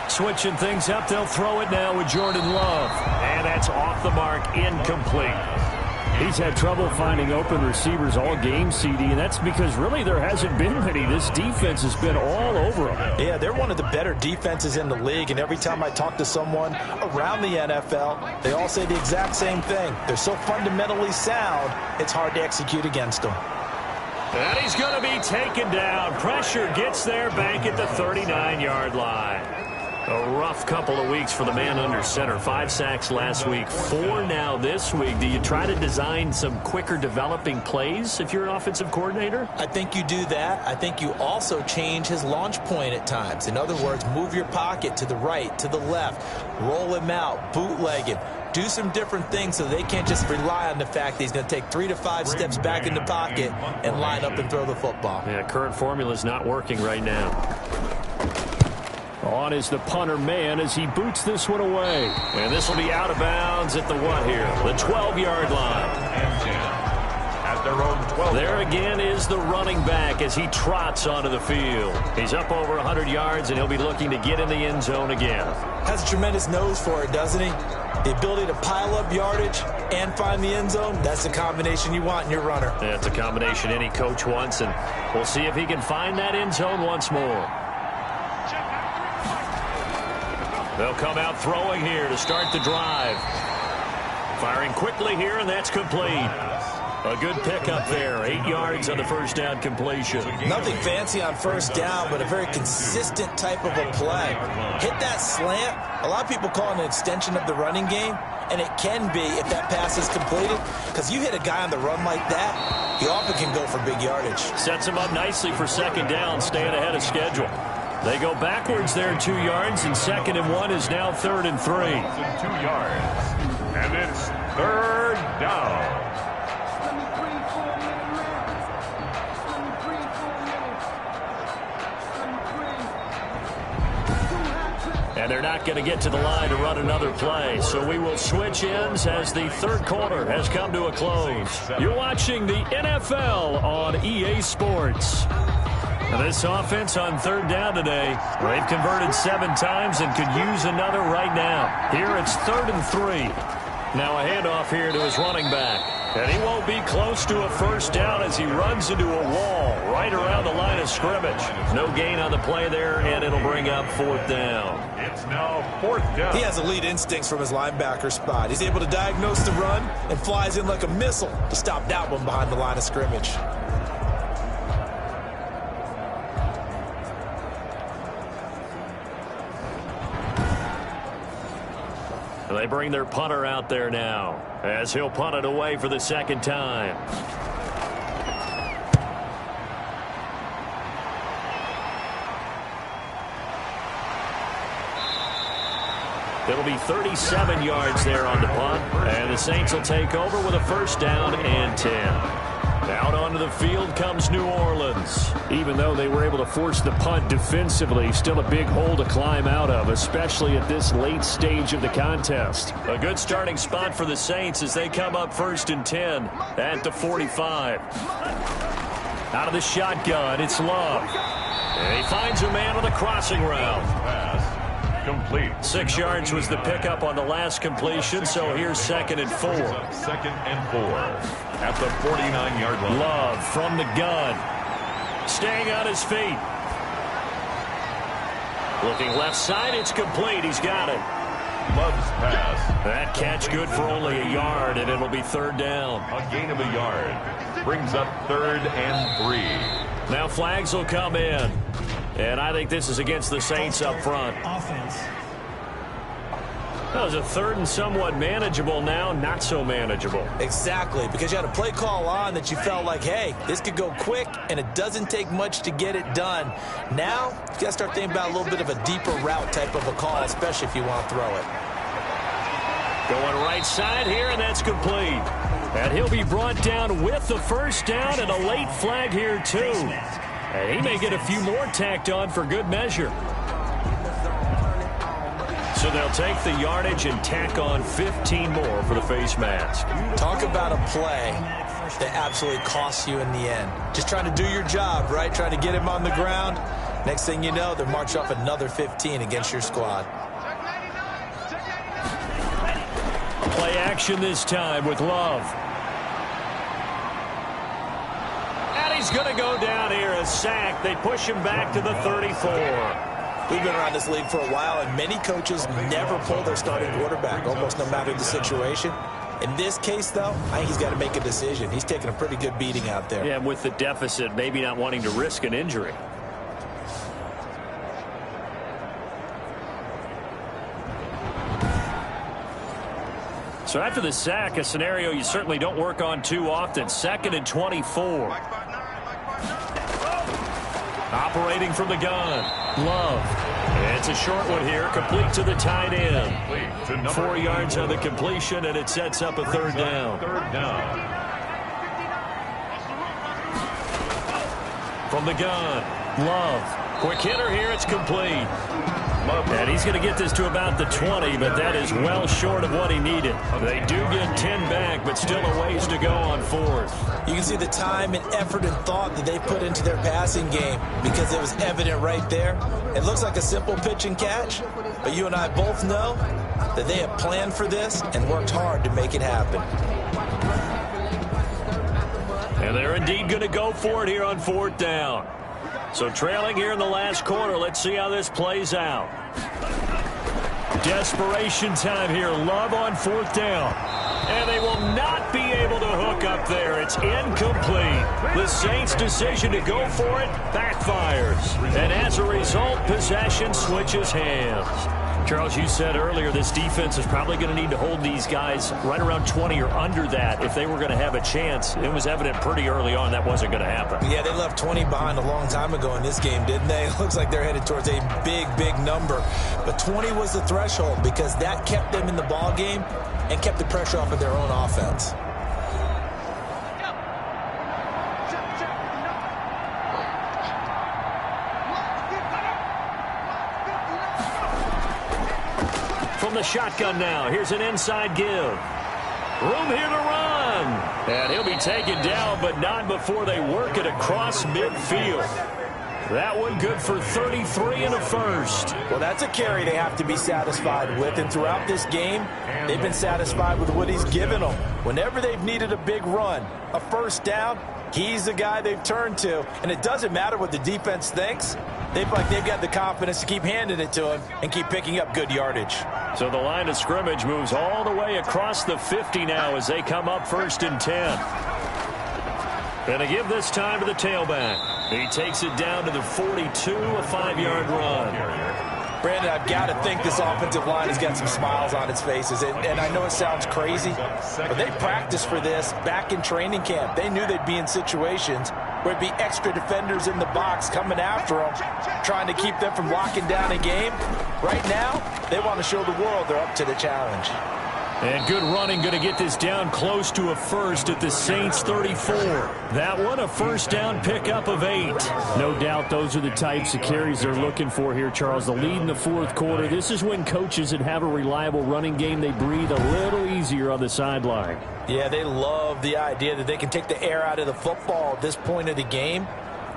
6. Switching things up, they'll throw it now with Jordan Love. And that's off the mark, incomplete. He's had trouble finding open receivers all game, CD, and that's because really there hasn't been many. This defense has been all over him. Yeah, they're one of the better defenses in the league, and every time I talk to someone around the NFL, they all say the exact same thing. They're so fundamentally sound, it's hard to execute against them. And he's going to be taken down. Pressure gets there back at the 39-yard line. A rough couple of weeks for the man under center. 5 sacks last week, 4 now this week. Do you try to design some quicker developing plays if you're an offensive coordinator? I think you do that. I think you also change his launch point at times. In other words, move your pocket to the right, to the left, roll him out, bootleg him. Do some different things so they can't just rely on the fact that he's going to take 3 to 5 steps back in the pocket and line up and throw the football. Yeah, current formula is not working right now. On is the punter man as he boots this one away. And this will be out of bounds at the what here? The 12-yard line. At their own 12. There again is the running back as he trots onto the field. He's up over 100 yards, and he'll be looking to get in the end zone again. Has a tremendous nose for it, doesn't he? The ability to pile up yardage and find the end zone, that's the combination you want in your runner. Yeah, it's a combination any coach wants, and we'll see if he can find that end zone once more. They'll come out throwing here to start the drive. Firing quickly here, and that's complete. A good pickup there. 8 yards on the first down completion. Nothing fancy on first down, but a very consistent type of a play. Hit that slant. A lot of people call it an extension of the running game, and it can be if that pass is completed, because you hit a guy on the run like that, he often can go for big yardage. Sets him up nicely for 2nd down, staying ahead of schedule. They go backwards there 2 yards, and 2nd and 1 is now 3rd and 3. 2 yards. And it's 3rd down. And they're not going to get to the line to run another play. So we will switch ends as the 3rd quarter has come to a close. You're watching the NFL on EA Sports. Now this offense on 3rd down today, they've converted 7 times and could use another right now. Here it's 3rd and 3. Now a handoff here to his running back. And he won't be close to a first down as he runs into a wall right around the line of scrimmage. No gain on the play there, and it'll bring up 4th down. It's now 4th down. He has elite instincts from his linebacker spot. He's able to diagnose the run and flies in like a missile to stop that one behind the line of scrimmage. They bring their punter out there now as he'll punt it away for the 2nd time. It'll be 37 yards there on the punt, and the Saints will take over with a 1st down and 10. Out onto the field comes New Orleans. Even though they were able to force the punt defensively, still a big hole to climb out of, especially at this late stage of the contest. A good starting spot for the Saints as they come up 1st and 10 at the 45. Out of the shotgun, it's Love. And he finds a man on the crossing route. Complete. 6 yards was the pickup on the last completion, so here's 2nd and 4. 2nd and 4 at the 49-yard line. Love from the gun. Staying on his feet. Looking left side, it's complete. He's got it. Love's pass. That catch good for only a yard, and it'll be 3rd down. A gain of a yard. Brings up 3rd and 3. Now flags will come in. And I think this is against the Saints up front. Offense. That was a third and somewhat manageable, now not so manageable. Exactly, because you had a play call on that you felt like, hey, this could go quick, and it doesn't take much to get it done. Now, you got to start thinking about a little bit of a deeper route type of a call, especially if you want to throw it. Going right side here, and that's complete. And he'll be brought down with the first down and a late flag here, too. And he may get a few more tacked on for good measure. So they'll take the yardage and tack on 15 more for the face mask. Talk about a play that absolutely costs you in the end. Just trying to do your job, right? Trying to get him on the ground. Next thing you know, they're marching off another 15 against your squad. Play action this time with Love. And he's going to go down here, a sack. They push him back to the 34. We've been around this league for a while, and many coaches never pull their starting quarterback, almost no matter the situation. In this case, though, I think he's got to make a decision. He's taking a pretty good beating out there. Yeah, with the deficit, maybe not wanting to risk an injury. So after the sack, a scenario you certainly don't work on too often. 2nd and 24. Operating from the gun. Love. It's a short one here, complete to the tight end. 4 yards on the completion, and it sets up a third down. From the gun, Love. Quick hitter here, it's complete. And he's going to get this to about the 20, but that is well short of what he needed. They do get 10 back, but still a ways to go on 4th. You can see the time and effort and thought that they put into their passing game because it was evident right there. It looks like a simple pitch and catch, but you and I both know that they have planned for this and worked hard to make it happen. And they're indeed going to go for it here on 4th down. So trailing here in the last quarter, let's see how this plays out. Desperation time here. Love on 4th down. And they will not be able to hook up there. It's incomplete. The Saints' decision to go for it backfires. And as a result, possession switches hands. Charles, you said earlier this defense is probably going to need to hold these guys right around 20 or under that if they were going to have a chance. It was evident pretty early on that wasn't going to happen. Yeah, they left 20 behind a long time ago in this game, didn't they? It looks like they're headed towards a big, big number. But 20 was the threshold because that kept them in the ball game and kept the pressure off of their own offense. From the shotgun now, here's an inside give. Room here to run. And he'll be taken down, but not before they work it across midfield. That one good for 33 and a first. Well, that's a carry they have to be satisfied with. And throughout this game, they've been satisfied with what he's given them. Whenever they've needed a big run, a first down, he's the guy they've turned to. And it doesn't matter what the defense thinks. They've got the confidence to keep handing it to him and keep picking up good yardage. So the line of scrimmage moves all the way across the 50 now as they come up 1st and 10. And to give this time to the tailback. He takes it down to the 42, a 5-yard run. Brandon, I've got to think this offensive line has got some smiles on its faces. And I know it sounds crazy, but they practiced for this back in training camp. They knew they'd be in situations where it'd be extra defenders in the box coming after them, trying to keep them from locking down a game. Right now, they want to show the world they're up to the challenge. And good running, going to get this down close to a first at the Saints 34. That one, a first down pickup of 8. No doubt those are the types of carries they're looking for here, Charles. The lead in the 4th quarter. This is when coaches that have a reliable running game, they breathe a little easier on the sideline. Yeah, they love the idea that they can take the air out of the football at this point of the game.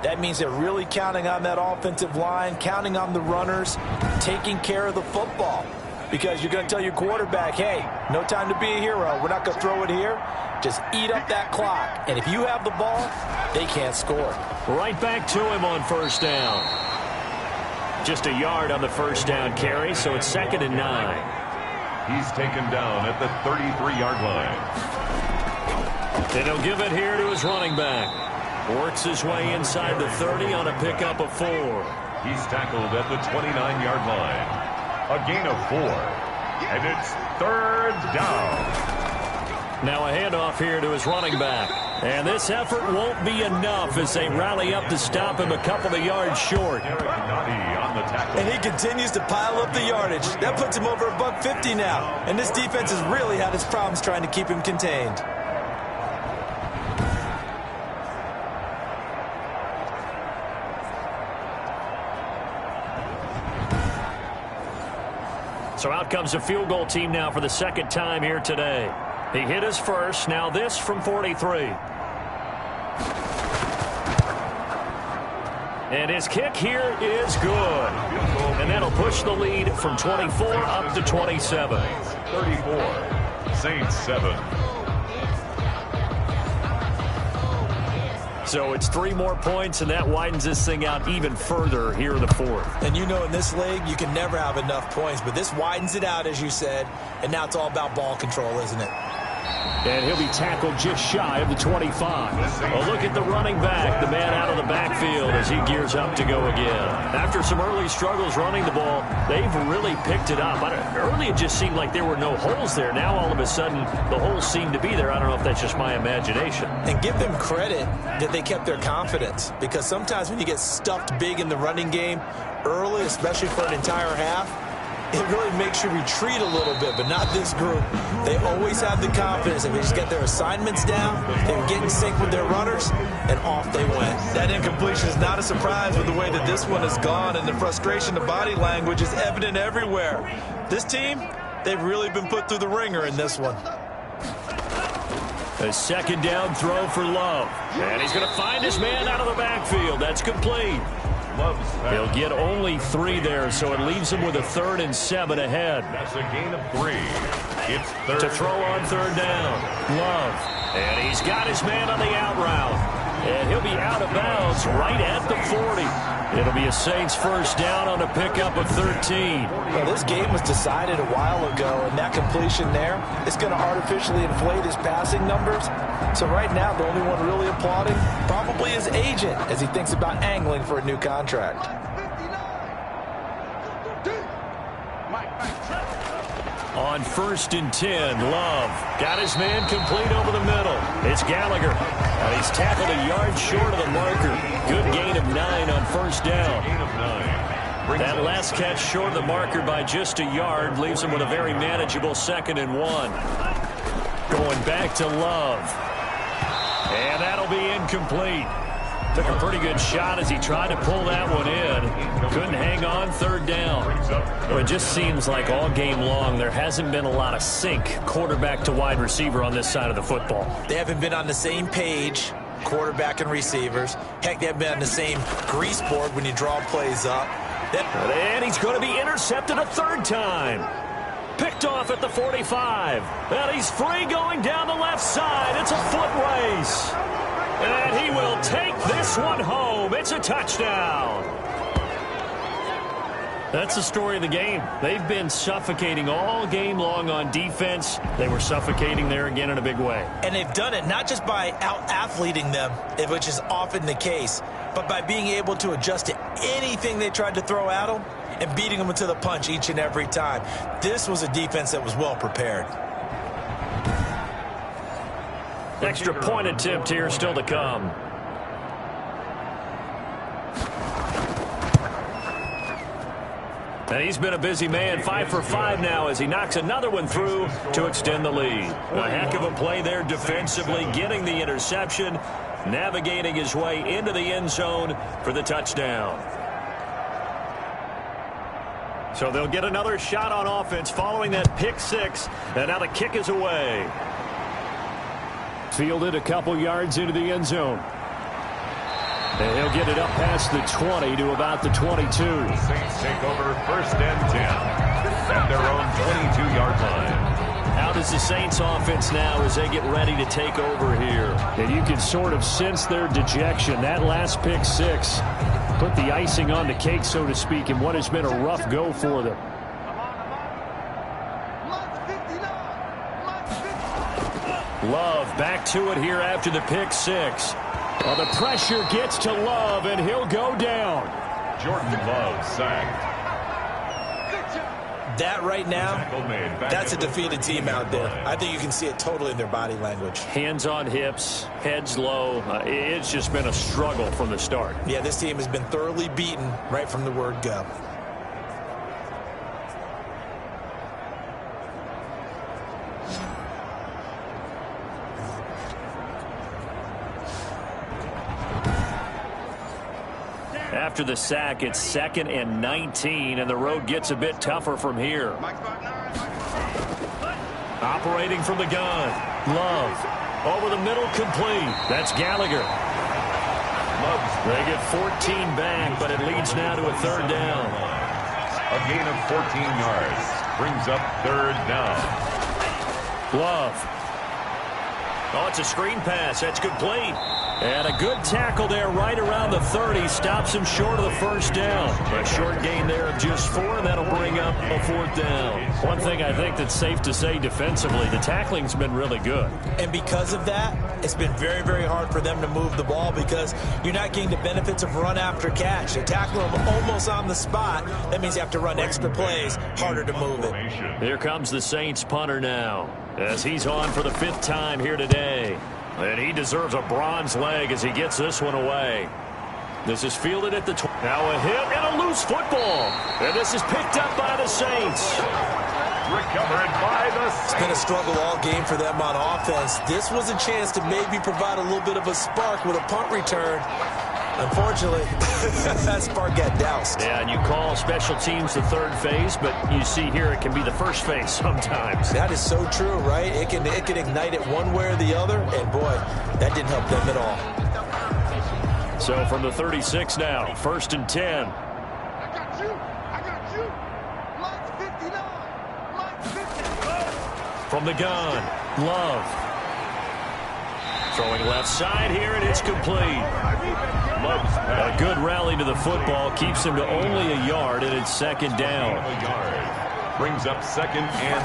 That means they're really counting on that offensive line, counting on the runners, taking care of the football. Because you're going to tell your quarterback, hey, no time to be a hero. We're not going to throw it here. Just eat up that clock. And if you have the ball, they can't score. Right back to him on first down. Just a yard on the first down carry, so it's 2nd and 9. He's taken down at the 33-yard line. And he'll give it here to his running back. Works his way inside the 30 on a pickup of 4. He's tackled at the 29-yard line. A gain of 4. And it's third down. Now a handoff here to his running back. And this effort won't be enough as they rally up to stop him a couple of yards short. And he continues to pile up the yardage. That puts him over $150 now. And this defense has really had its problems trying to keep him contained. So out comes a field goal team now for the second time here today. He hit his first. Now this from 43. And his kick here is good. And that'll push the lead from 24 up to 27. 34. Saints 7. So it's 3 more points, and that widens this thing out even further here in the fourth. And you know in this league, you can never have enough points, but this widens it out, as you said, and now it's all about ball control, isn't it? And he'll be tackled just shy of the 25. Well, look at the running back, the man out of the backfield as he gears up to go again. After some early struggles running the ball, they've really picked it up. Early it just seemed like there were no holes there. Now all of a sudden the holes seem to be there. I don't know if that's just my imagination. And give them credit that they kept their confidence, because sometimes when you get stuffed big in the running game early, especially for an entire half, it really makes you retreat a little bit, but not this group. They always have the confidence. If they just get their assignments down, they can get in sync with their runners, and off they went. That incompletion is not a surprise with the way that this one has gone, and the frustration, the body language is evident everywhere. This team, they've really been put through the ringer in this one. A second down throw for Love. And he's going to find his man out of the backfield. That's complete. He'll get only 3 there, so it leaves him with a 3rd and 7 ahead. That's a gain of 3. It's third. To throw on 3rd down. Love. And he's got his man on the out route. And he'll be out of bounds right at the 40. It'll be a Saints first down on a pickup of 13. Well, this game was decided a while ago, and that completion there is going to artificially inflate his passing numbers. So right now, the only one really applauding probably his agent as he thinks about angling for a new contract. On 1st and 10, Love got his man complete over the middle. It's Gallagher. And he's tackled a yard short of the marker. Good gain of 9 on 1st down. That last catch short of the marker by just a yard leaves him with a very manageable 2nd and 1. Going back to Love. And that'll be incomplete. Took a pretty good shot as he tried to pull that one in. Couldn't hang on 3rd down. Well, it just seems like all game long there hasn't been a lot of sync quarterback to wide receiver on this side of the football. They haven't been on the same page, quarterback and receivers. Heck, they haven't been on the same grease board when you draw plays up. And he's going to be intercepted a 3rd time. Picked off at the 45. And he's free going down the left side. It's a foot race. And he will take this one home. It's a touchdown. That's the story of the game. They've been suffocating all game long on defense. They were suffocating there again in a big way. And they've done it not just by out-athleting them, which is often the case, but by being able to adjust to anything they tried to throw at them and beating them to the punch each and every time. This was a defense that was well prepared. Extra point attempt here still to come. And he's been a busy man, 5 for 5 now as he knocks another one through to extend the lead. A heck of a play there defensively, getting the interception, navigating his way into the end zone for the touchdown. So they'll get another shot on offense following that pick 6, and now the kick is away. Fielded a couple yards into the end zone. And he'll get it up past the 20 to about the 22. The Saints take over 1st and 10 at their own 22-yard line. How does the Saints offense now as they get ready to take over here? And you can sort of sense their dejection. That last pick 6 put the icing on the cake, so to speak, in what has been a rough go for them. Love back to it here after the pick 6. Well, the pressure gets to Love, and he'll go down. Jordan Love sacked. That right now, that's a defeated team out there. I think you can see it totally in their body language. Hands on hips, heads low. It's just been a struggle from the start. Yeah, this team has been thoroughly beaten right from the word go. After the sack, it's 2nd and 19, and the road gets a bit tougher from here. Operating from the gun. Love. Over the middle, complete. That's Gallagher. They get 14 back, but it leads now to a 3rd down. A gain of 14 yards brings up 3rd down. Love. Oh, it's a screen pass. That's complete. And a good tackle there right around the 30. Stops him short of the 1st down. A short gain there of just 4, and that'll bring up a 4th down. One thing I think that's safe to say defensively, the tackling's been really good. And because of that, it's been very, very hard for them to move the ball because you're not getting the benefits of run after catch. They tackle them almost on the spot. That means you have to run extra plays, harder to move it. Here comes the Saints punter now, as he's on for the 5th time here today. And he deserves a bronze leg as he gets this one away. This is fielded at the 20. Now a hit and a loose football. And this is picked up by the Saints. Recovered by the Saints. It's been a struggle all game for them on offense. This was a chance to maybe provide a little bit of a spark with a punt return. Unfortunately, that spark got doused. Yeah, and you call special teams the 3rd phase, but you see here it can be the 1st phase sometimes. That is so true, right? It can ignite it one way or the other, and boy, that didn't help them at all. So from the 36 now, 1st and 10. I got you. Mine's 59. Mine's 59. From the gun, Love. Throwing left side here, and it's complete. A good rally to the football keeps him to only a yard, and it's 2nd down. Brings up 2nd and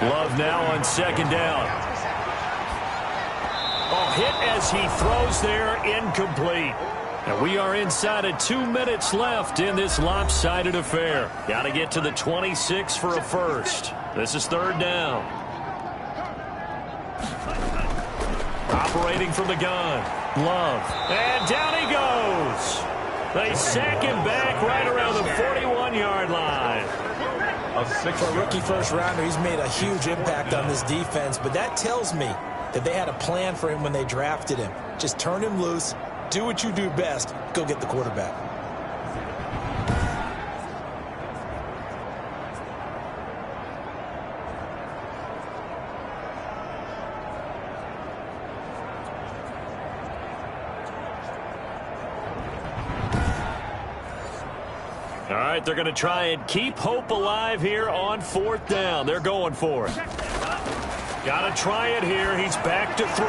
9. Love now on 2nd down. Oh, hit as he throws there, incomplete. And we are inside of 2 minutes left in this lopsided affair. Got to get to the 26 for a first. This is 3rd down. Operating from the gun. Love. And down he goes. They sack him back right around the 41-yard line. For a rookie first-rounder, he's made a huge impact on this defense, but that tells me that they had a plan for him when they drafted him. Just turn him loose, do what you do best, go get the quarterback. All right, they're going to try and keep hope alive here on 4th down. They're going for it. Got to try it here. He's back to throw.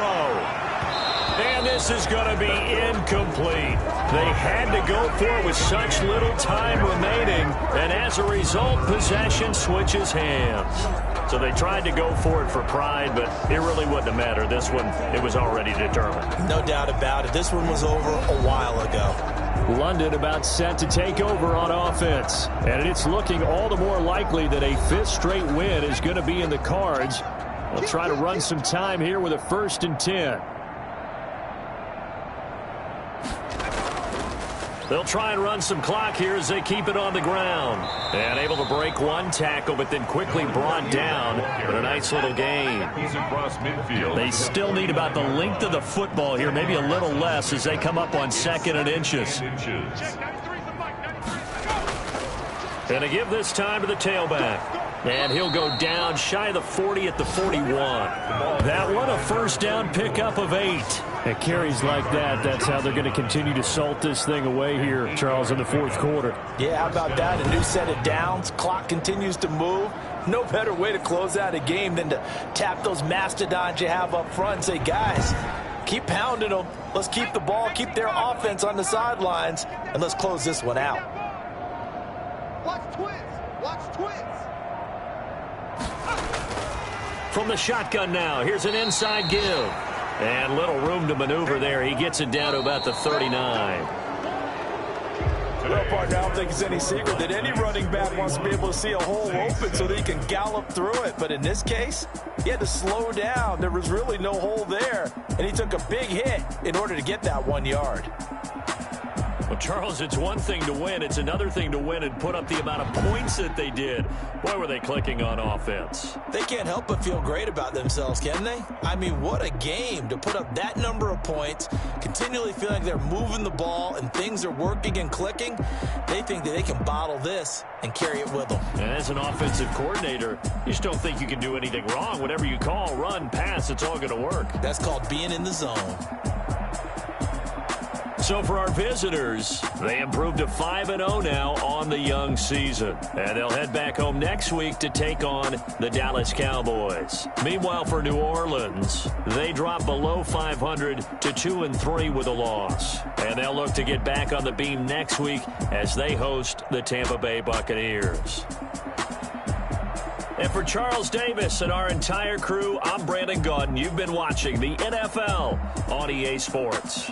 And this is going to be incomplete. They had to go for it with such little time remaining. And as a result, possession switches hands. So they tried to go for it for pride, but it really wouldn't have mattered. This one, it was already determined. No doubt about it. This one was over a while ago. London about set to take over on offense. And it's looking all the more likely that a 5th straight win is going to be in the cards. They'll try to run some time here with a 1st and 10. They'll try and run some clock here as they keep it on the ground. And able to break one tackle, but then quickly brought down with a nice little gain. He's across midfield. They still need about the length of the football here, maybe a little less as they come up on 2nd and inches. And to give this time to the tailback. And he'll go down shy of the 40 at the 41. That one, a 1st down pickup of 8. At carries like that, that's how they're going to continue to salt this thing away here, Charles, in the 4th quarter. Yeah, how about that? A new set of downs. Clock continues to move. No better way to close out a game than to tap those mastodons you have up front and say, guys, keep pounding them. Let's keep the ball, keep their offense on the sidelines, and let's close this one out. Watch twins. Watch twins. From the shotgun now, here's an inside give. And little room to maneuver there. He gets it down to about the 39. partner, I don't think it's any secret that any running back wants to be able to see a hole open so that he can gallop through it. But in this case, he had to slow down. There was really no hole there, and he took a big hit in order to get that 1 yard. Well, Charles, it's one thing to win. It's another thing to win and put up the amount of points that they did. Boy, were they clicking on offense. They can't help but feel great about themselves, can they? I mean, what a game to put up that number of points, continually feeling like they're moving the ball and things are working and clicking. They think that they can bottle this and carry it with them. And as an offensive coordinator, you just don't think you can do anything wrong. Whatever you call, run, pass, it's all going to work. That's called being in the zone. So for our visitors, they improved to 5-0 now on the young season. And they'll head back home next week to take on the Dallas Cowboys. Meanwhile, for New Orleans, they drop below 500 to 2-3 with a loss. And they'll look to get back on the beam next week as they host the Tampa Bay Buccaneers. And for Charles Davis and our entire crew, I'm Brandon Gaudin. You've been watching the NFL on EA Sports.